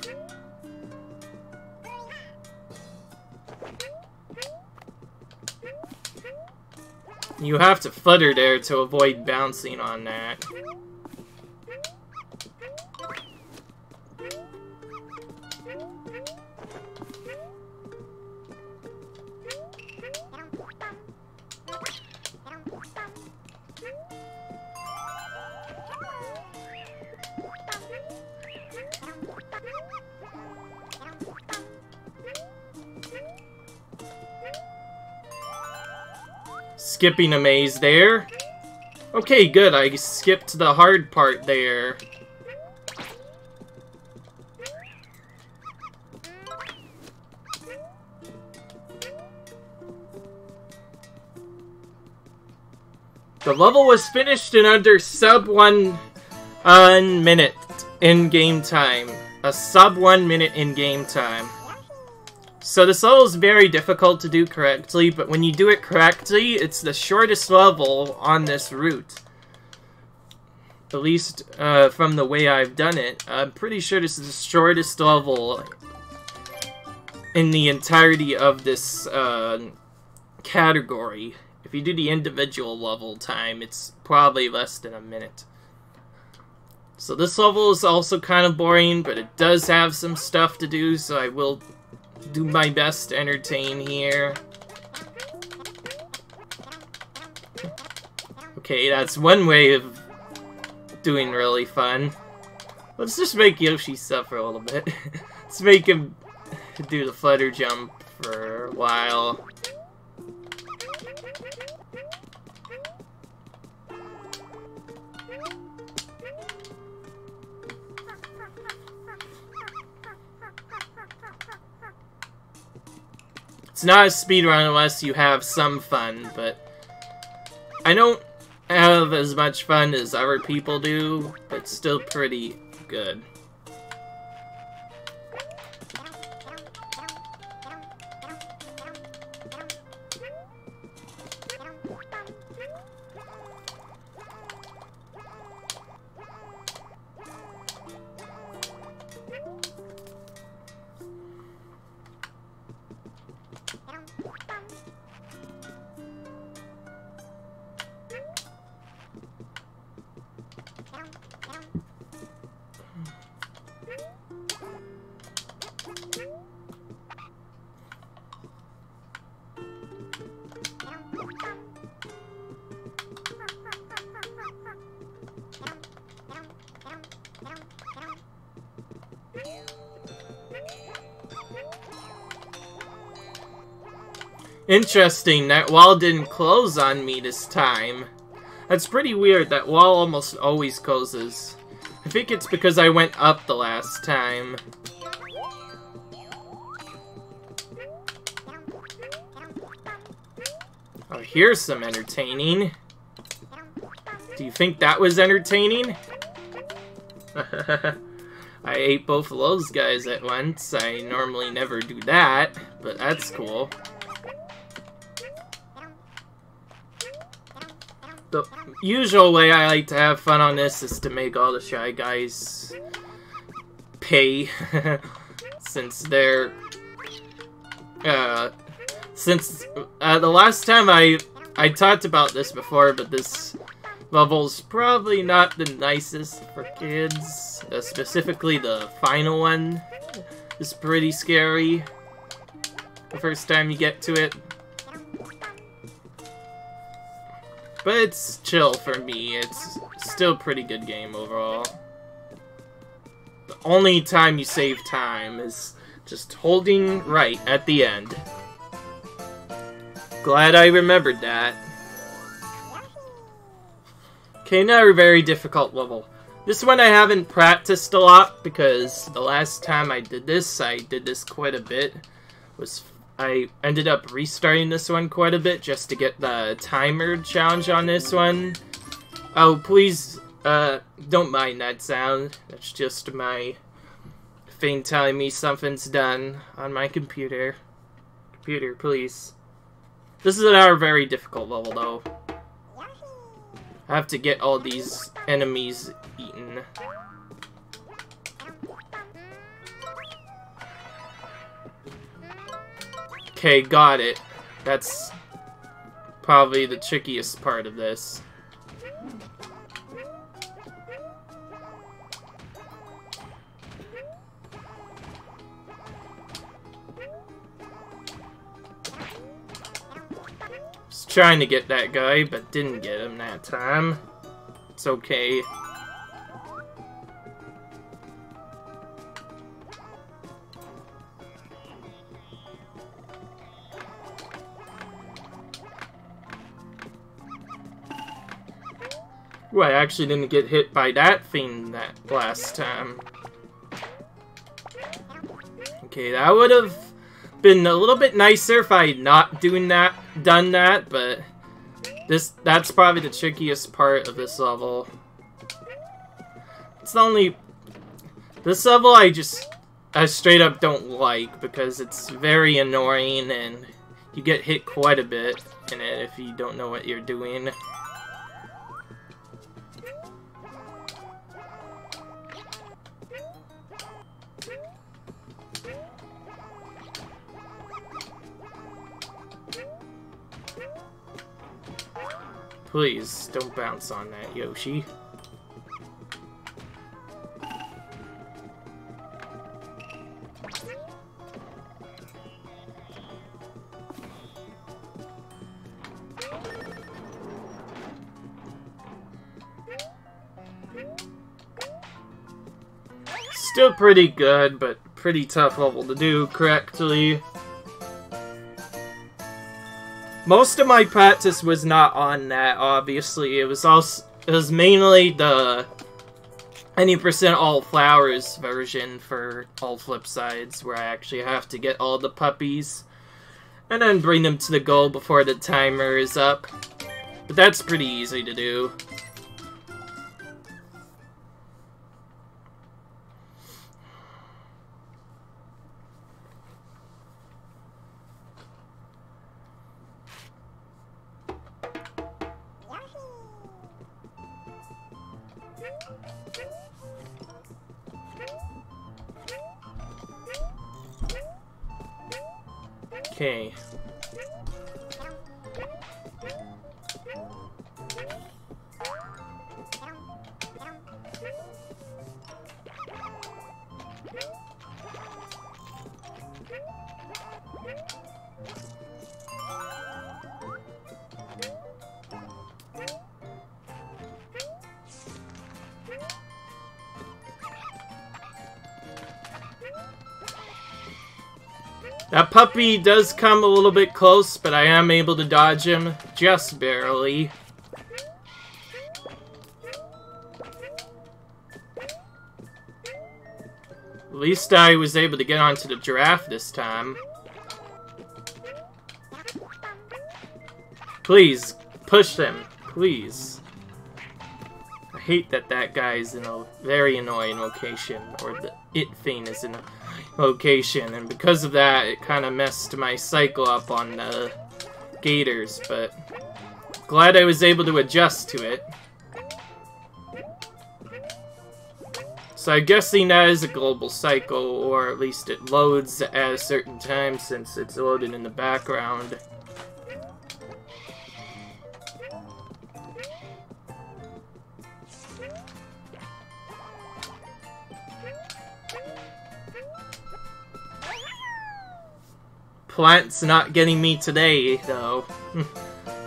You have to flutter there to avoid bouncing on that. Skipping a maze there. Okay, good. I skipped the hard part there. The level was finished in under sub 1 minute in-game time. A sub 1 minute in-game time. So this level is very difficult to do correctly, but when you do it correctly, it's the shortest level on this route. At least from the way I've done it. I'm pretty sure this is the shortest level in the entirety of this category. If you do the individual level time, it's probably less than a minute. So this level is also kind of boring, but it does have some stuff to do, so I will do my best to entertain here. Okay, that's one way of doing really fun. Let's just make Yoshi suffer a little bit. Let's make him do the flutter jump for a while. It's not a speedrun unless you have some fun, but I don't have as much fun as other people do, but still pretty good. Interesting, that wall didn't close on me this time. That's pretty weird, that wall almost always closes. I think it's because I went up the last time. Oh, here's some entertaining. Do you think that was entertaining? I ate both of those guys at once. I normally never do that, but that's cool. The usual way I like to have fun on this is to make all the Shy Guys pay. Since they're... the last time I talked about this before, but this level's probably not the nicest for kids. Specifically, the final one is pretty scary the first time you get to it. But it's chill for me. It's still a pretty good game overall. The only time you save time is just holding right at the end. Glad I remembered that. Okay, another very difficult level. This one I haven't practiced a lot because the last time I did this quite a bit. I ended up restarting this one quite a bit just to get the timer challenge on this one. Oh, please, don't mind that sound. That's just my thing telling me something's done on my computer. Computer, please. This is another very difficult level, though. I have to get all these enemies eaten. Okay, got it. That's probably the trickiest part of this. Was trying to get that guy, but didn't get him that time. It's okay. Ooh, I actually didn't get hit by that thing that last time. Okay, that would have been a little bit nicer if I had not done that, but that's probably the trickiest part of this level. It's the only... This level I straight up don't like because it's very annoying and you get hit quite a bit in it if you don't know what you're doing. Please, don't bounce on that, Yoshi. Still pretty good, but pretty tough level to do correctly. Most of my practice was not on that, obviously. It was mainly the any % all flowers version for all flip sides, where I actually have to get all the puppies and then bring them to the goal before the timer is up. But that's pretty easy to do. Okay. That puppy does come a little bit close, but I am able to dodge him just barely. At least I was able to get onto the giraffe this time. Please, push them. Please. I hate that that guy's in a very annoying location, or the it thing is in a location, and because of that, it kind of messed my cycle up on the gators, but glad I was able to adjust to it. So I'm guessing that is a global cycle, or at least it loads at a certain time since it's loaded in the background. Plant's not getting me today, though.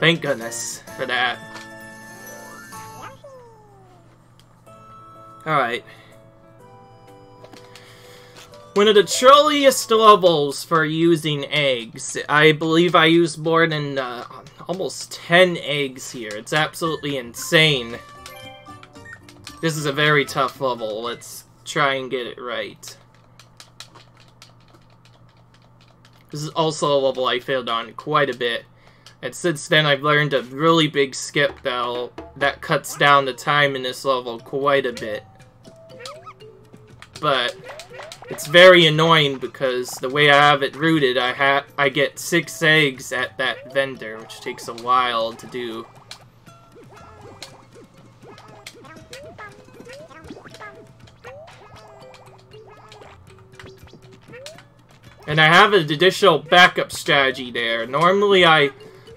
Thank goodness for that. Alright. One of the trolliest levels for using eggs. I believe I used more than almost 10 eggs here. It's absolutely insane. This is a very tough level. Let's try and get it right. This is also a level I failed on quite a bit. And since then I've learned a really big skip though that cuts down the time in this level quite a bit. But it's very annoying because the way I have it routed, I get 6 eggs at that vendor, which takes a while to do. And I have an additional backup strategy there. Normally I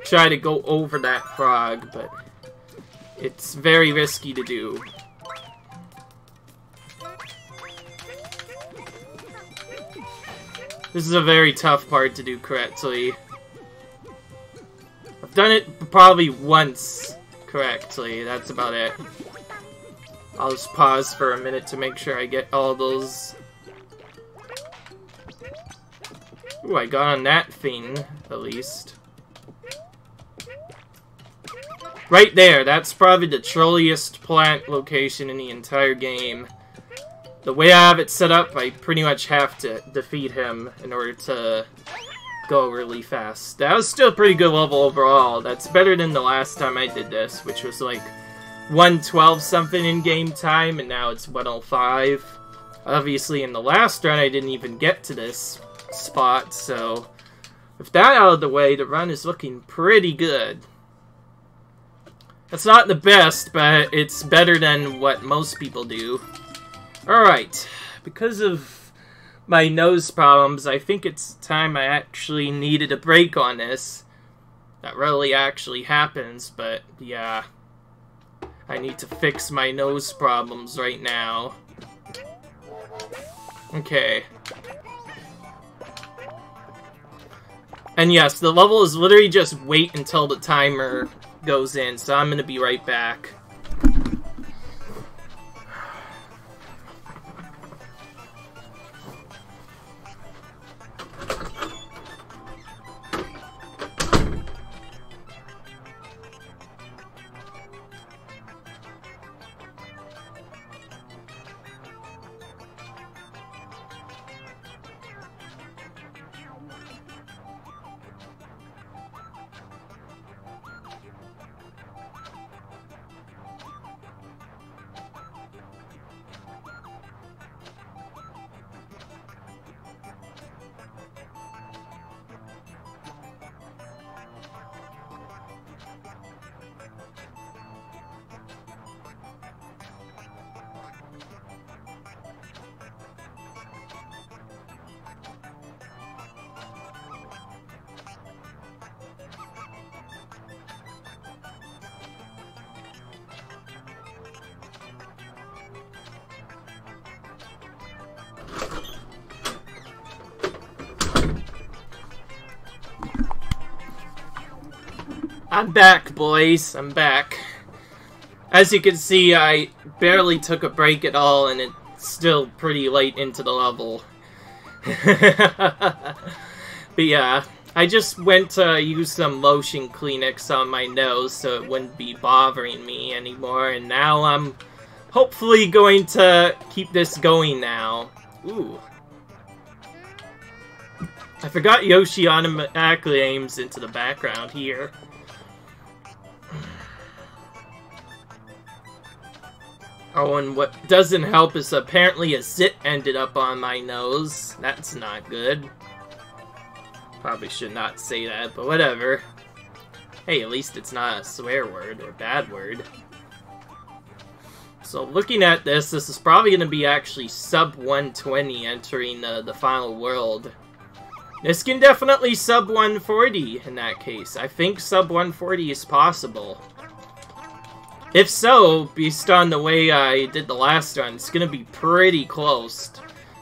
try to go over that frog, but it's very risky to do. This is a very tough part to do correctly. I've done it probably once correctly, that's about it. I'll just pause for a minute to make sure I get all those. Ooh, I got on that thing, at least. Right there, that's probably the trolliest plant location in the entire game. The way I have it set up, I pretty much have to defeat him in order to go really fast. That was still a pretty good level overall. That's better than the last time I did this, which was like 112 something in game time, and now it's 105. Obviously, in the last run, I didn't even get to this spot, so with that out of the way, the run is looking pretty good. It's not the best, but it's better than what most people do. Alright, because of my nose problems, I think it's time I actually needed a break on this. That really actually happens, but yeah. I need to fix my nose problems right now. Okay. And yes, the level is literally just wait until the timer goes in, so I'm gonna be right back. I'm back, boys. I'm back. As you can see, I barely took a break at all, and it's still pretty late into the level. But yeah, I just went to use some lotion Kleenex on my nose so it wouldn't be bothering me anymore, and now I'm hopefully going to keep this going now. Ooh. I forgot Yoshi automatically aims into the background here. Oh, and what doesn't help is apparently a zit ended up on my nose. That's not good. Probably should not say that, but whatever. Hey, at least it's not a swear word or bad word. So looking at this is probably going to be actually sub 120 entering the final world. This can definitely sub 140 in that case. I think sub 140 is possible. If so, based on the way I did the last run, it's going to be pretty close.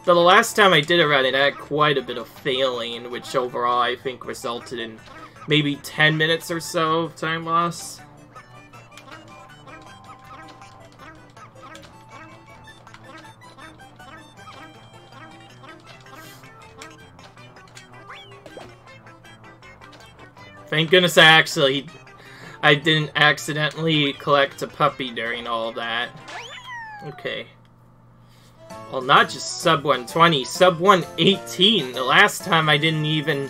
Though the last time I did a run, it had quite a bit of failing, which overall I think resulted in maybe 10 minutes or so of time loss. Thank goodness I didn't accidentally collect a puppy during all of that. Okay. Well, not just sub 120, sub 118. The last time I didn't even...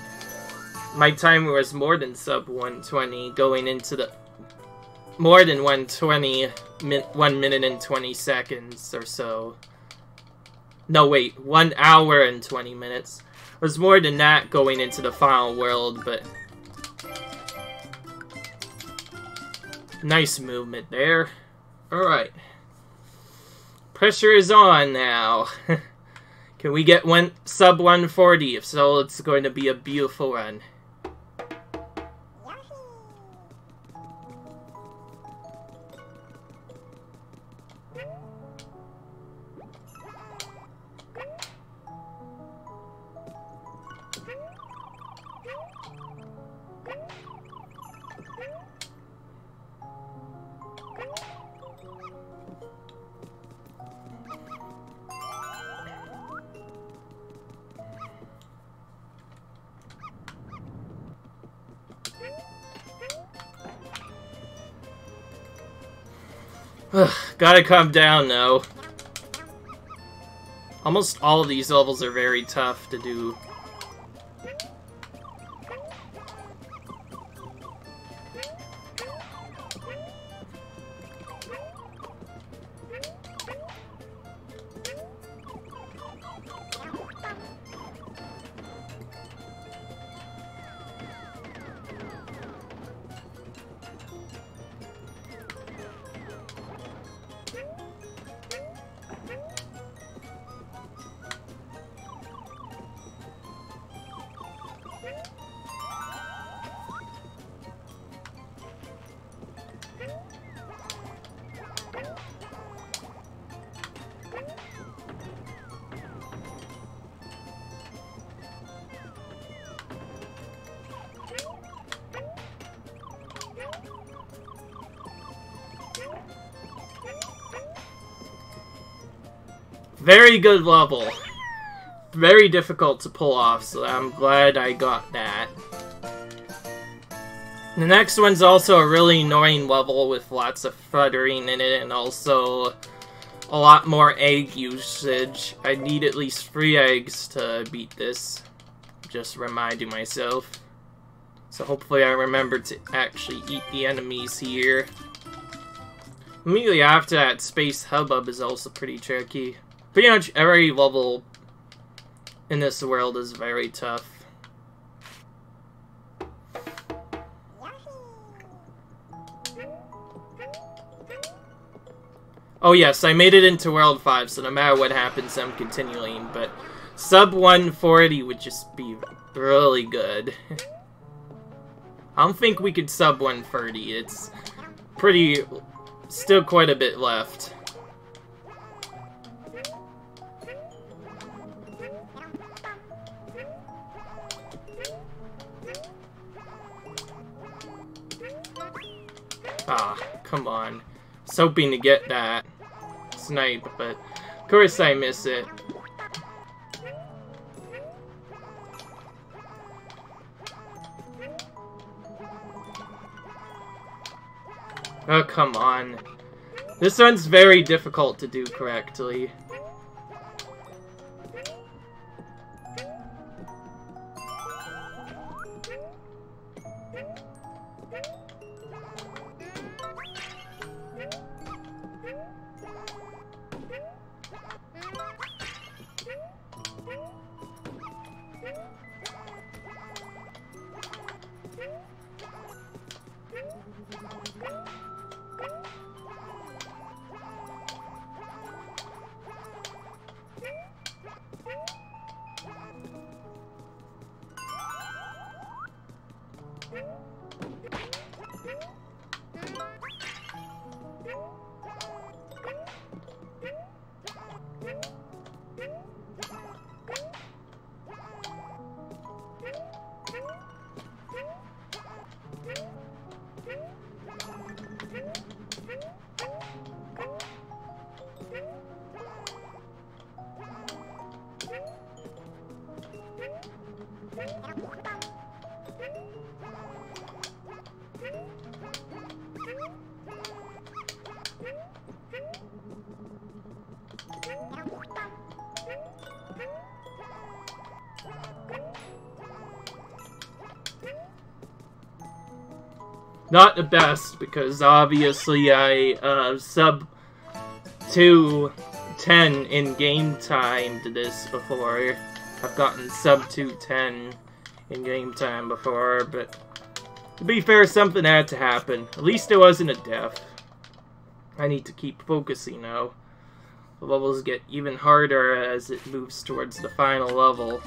My timer was more than sub 120, going into the... More than 120, 1 minute and 20 seconds or so. No, wait, 1 hour and 20 minutes. It was more than that going into the final world, but... Nice movement there. Alright. Pressure is on now. Can we get sub 140? If so, it's going to be a beautiful run. Gotta calm down, though. Almost all of these levels are very tough to do. Very good level. Very difficult to pull off, so I'm glad I got that. The next one's also a really annoying level with lots of fluttering in it and also a lot more egg usage. I need at least 3 eggs to beat this. Just reminding myself. So hopefully I remember to actually eat the enemies here. Immediately after that, Space Hubbub is also pretty tricky. Pretty much every level in this world is very tough. Oh yes, I made it into World 5, so no matter what happens, I'm continuing, but sub 140 would just be really good. I don't think we could sub 130, it's still quite a bit left. Ah, come on. I was hoping to get that snipe, but of course I miss it. Oh, come on. This one's very difficult to do correctly. Not the best, because obviously I sub 210 in game time to this before. I've gotten sub 210 in game time before, but to be fair, something had to happen. At least it wasn't a death. I need to keep focusing now. The levels get even harder as it moves towards the final level.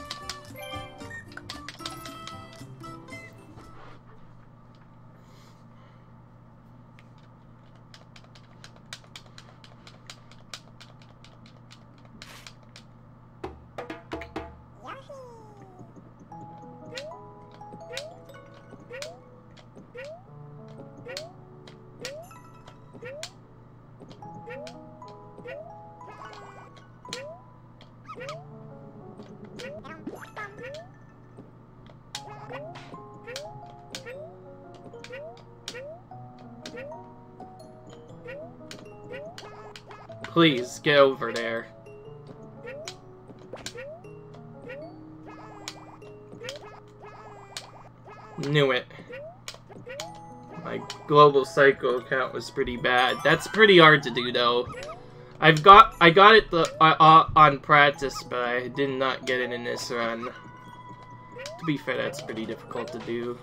Please, get over there. Knew it. My global cycle count was pretty bad. That's pretty hard to do, though. I got it on practice, but I did not get it in this run. To be fair, that's pretty difficult to do.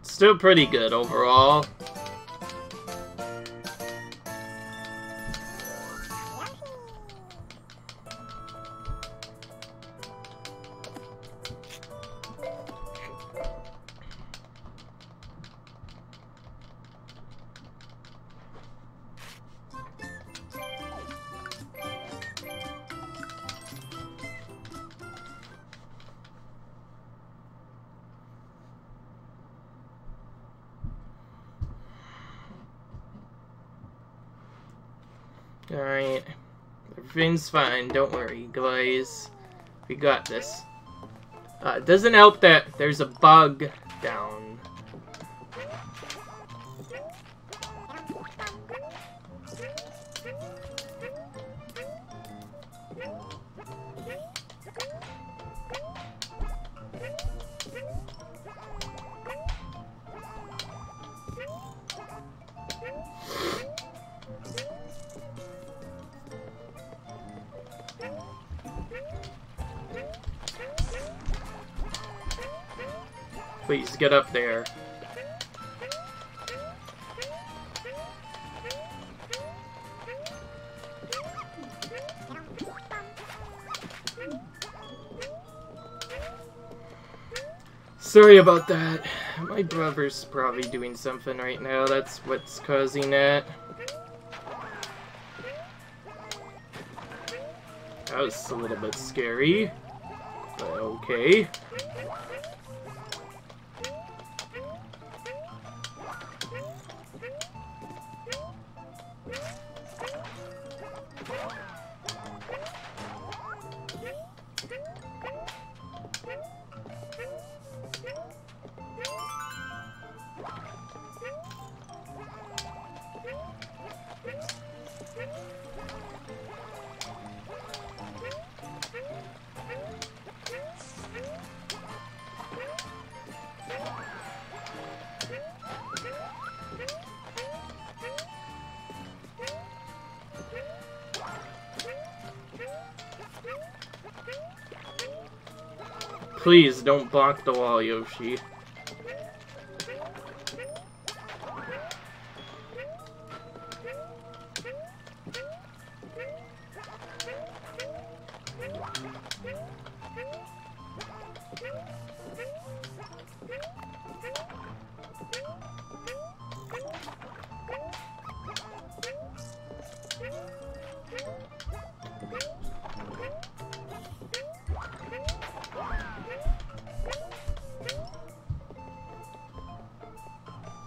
Still pretty good overall. Alright. Everything's fine, don't worry, guys. We got this. It doesn't help that there's a bug down. Please, get up there. Sorry about that. My brother's probably doing something right now. That's what's causing that. That was a little bit scary. But okay. Please don't block the wall, Yoshi.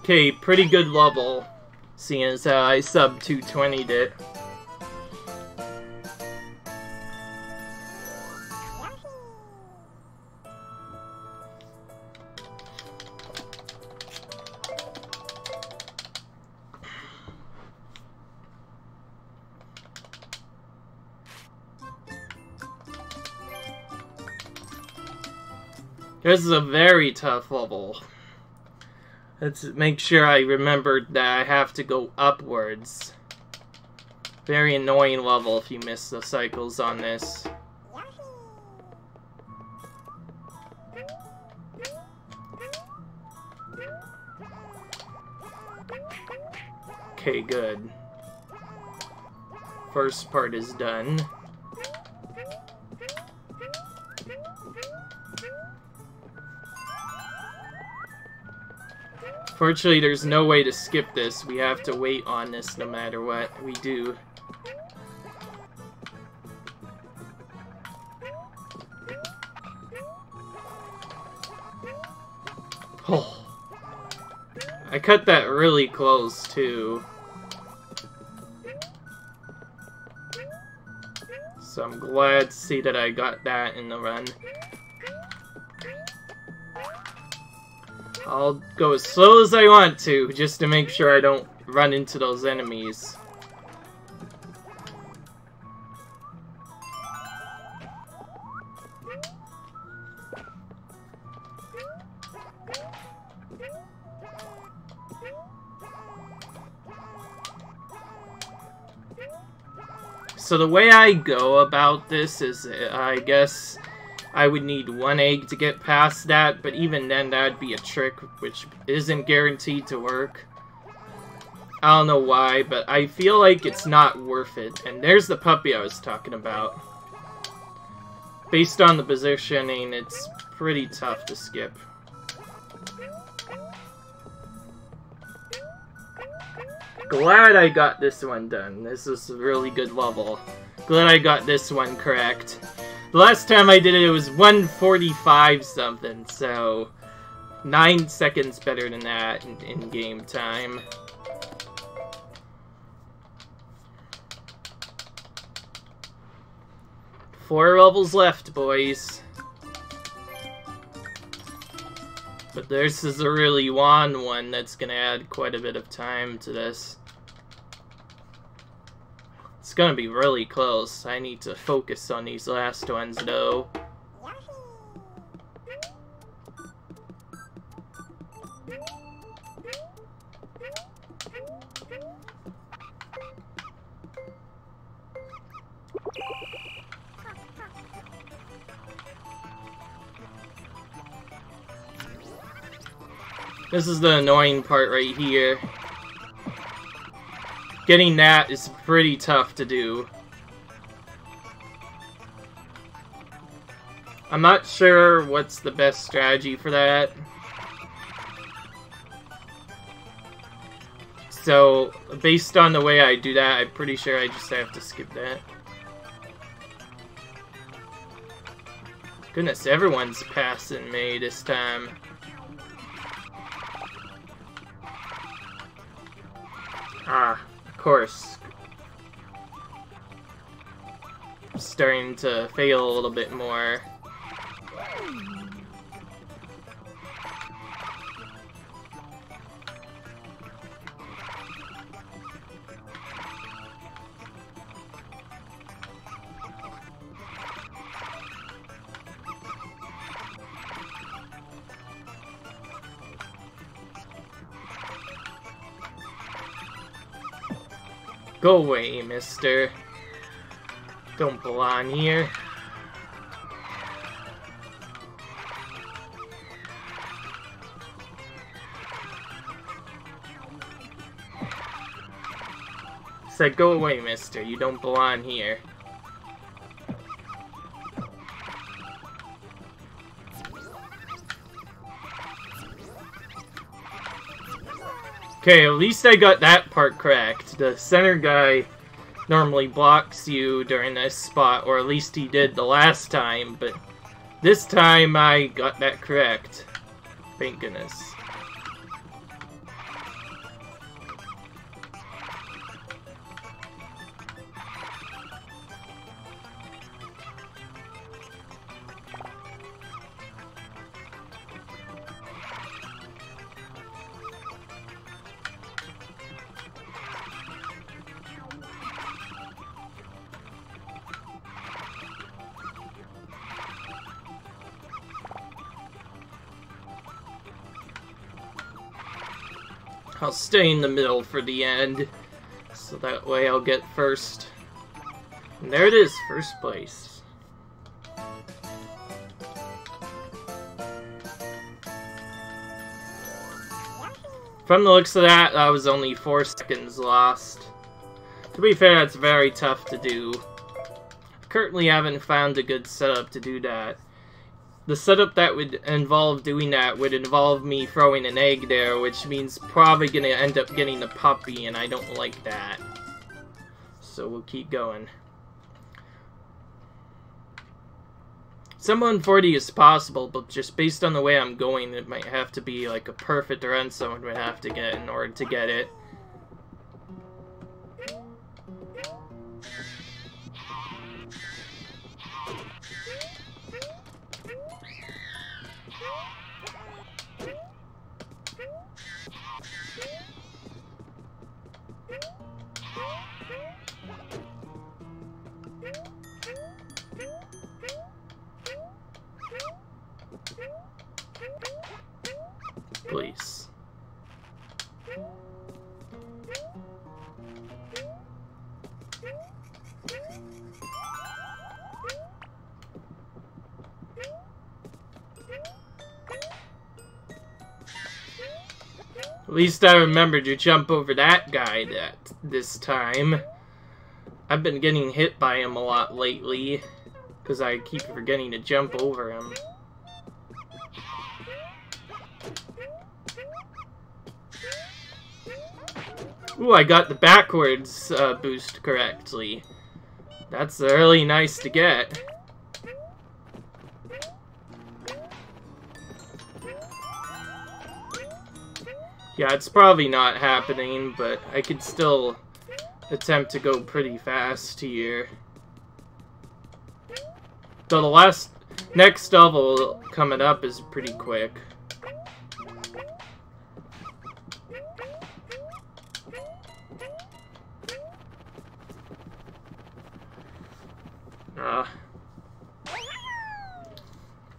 Okay, pretty good level, seeing as how I sub 220'd it. This is a very tough level. Let's make sure I remembered that I have to go upwards. Very annoying level if you miss the cycles on this. Okay, good. First part is done. Fortunately, there's no way to skip this. We have to wait on this no matter what we do. Oh. I cut that really close, too. So I'm glad to see that I got that in the run. I'll go as slow as I want to, just to make sure I don't run into those enemies. So the way I go about this is, I guess, I would need 1 egg to get past that, but even then that'd be a trick which isn't guaranteed to work. I don't know why, but I feel like it's not worth it. And there's the puppy I was talking about. Based on the positioning, it's pretty tough to skip. Glad I got this one done. This is a really good level. Glad I got this one correct. The last time I did it, it was 1:45 something, so 9 seconds better than that in game time. Four levels left, boys. But this is a really long one that's gonna add quite a bit of time to this. It's gonna be really close. I need to focus on these last ones, though. This is the annoying part right here. Getting that is pretty tough to do. I'm not sure what's the best strategy for that. So, based on the way I do that, I'm pretty sure I just have to skip that. Goodness, everyone's passing me this time. Ah, of course. I'm starting to fail a little bit more. Go away, mister. Don't belong here. Said go away, mister. You don't belong here. Okay, at least I got that part correct. The center guy normally blocks you during this spot, or at least he did the last time, but this time I got that correct. Thank goodness. I'll stay in the middle for the end, so that way I'll get first. And there it is, first place. From the looks of that, I was only 4 seconds lost. To be fair, it's very tough to do. Currently haven't found a good setup to do that. The setup that would involve doing that would involve me throwing an egg there, which means probably gonna end up getting a puppy, and I don't like that. So we'll keep going. Some 140 is possible, but just based on the way I'm going, it might have to be like a perfect run someone would have to get in order to get it. Please. At least I remembered to jump over that guy this time. I've been getting hit by him a lot lately, because I keep forgetting to jump over him. Ooh, I got the backwards boost correctly. That's really nice to get. Yeah, it's probably not happening, but I could still attempt to go pretty fast here. So the next level coming up is pretty quick.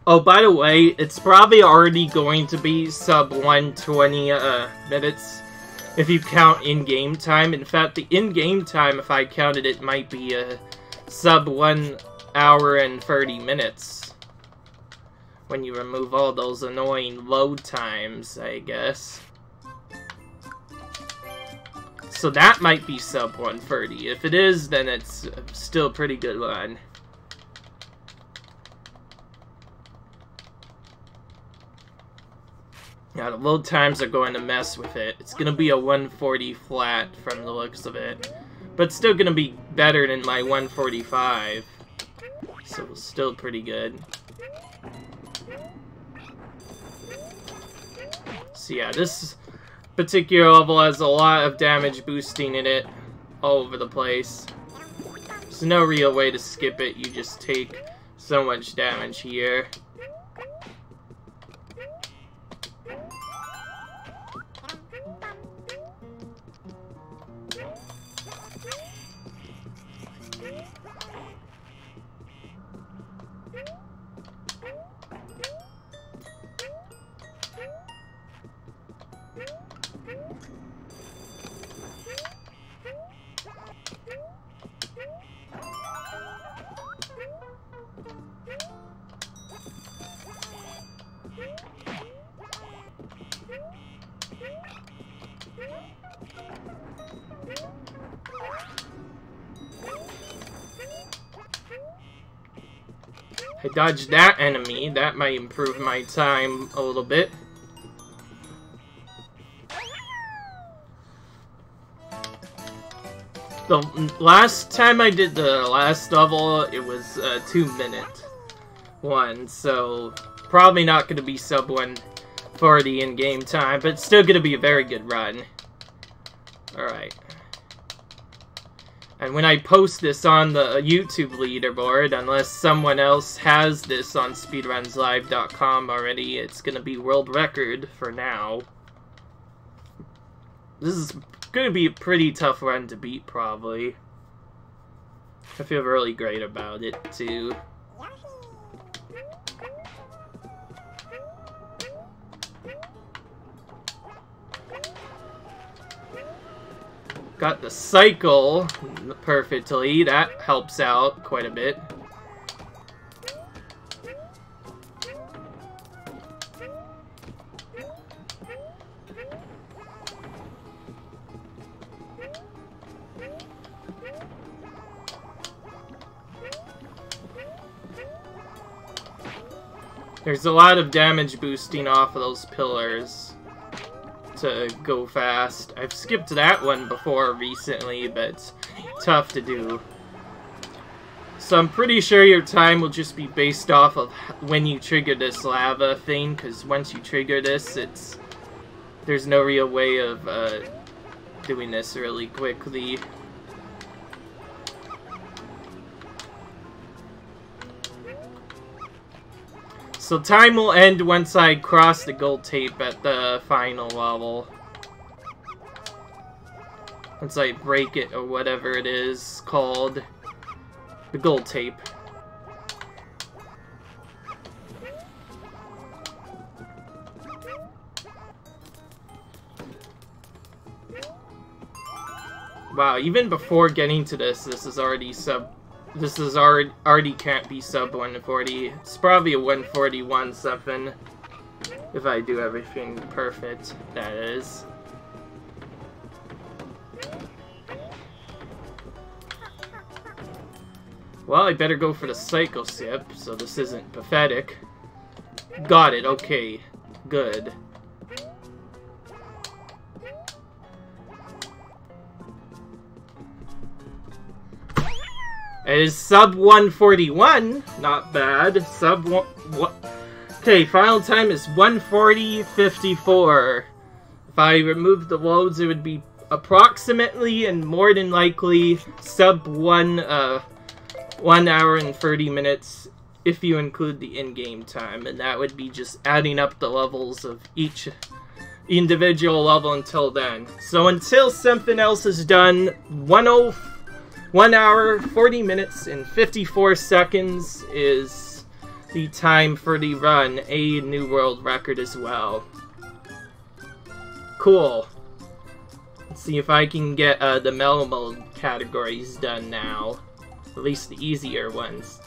Oh, by the way, it's probably already going to be sub 120 minutes if you count in-game time. In fact, the in-game time, if I counted it, might be sub 1 hour and 30 minutes. When you remove all those annoying load times, I guess. So that might be sub 130. If it is, then it's still a pretty good one. Yeah, the load times are going to mess with it. It's going to be a 140 flat from the looks of it. But it's still going to be better than my 145. So it's still pretty good. So yeah, this particular level has a lot of damage boosting in it. All over the place. There's no real way to skip it. You just take so much damage here. I dodged that enemy. That might improve my time a little bit. The last time I did the last level, it was a 2-minute one, so probably not going to be sub 140 in-game time, but it's still going to be a very good run. Alright. And when I post this on the YouTube leaderboard, unless someone else has this on speedrunslive.com already, it's gonna be world record for now. This is gonna be a pretty tough run to beat, probably. I feel really great about it, too. Got the cycle perfectly. That helps out quite a bit. There's a lot of damage boosting off of those pillars to go fast. I've skipped that one before recently, but it's tough to do. So I'm pretty sure your time will just be based off of when you trigger this lava thing, because once you trigger this, there's no real way of doing this really quickly. So time will end once I cross the gold tape at the final level. Once I break it, or whatever it is called. The gold tape. Wow, even before getting to this is already This is already can't be sub 140. It's probably a 141 something. If I do everything perfect, that is. Well, I better go for the cycle sip, so this isn't pathetic. Got it, okay. Good. It is sub 141, not bad. Sub 1... Okay, final time is 1:40:54. If I remove the loads, it would be approximately and more than likely sub 1 hour and 30 minutes if you include the in-game time. And that would be just adding up the levels of each individual level until then. So until something else is done, 1 hour, 40 minutes, and 54 seconds is the time for the run. A new world record as well. Cool. Let's see if I can get the mellow mode categories done now. At least the easier ones.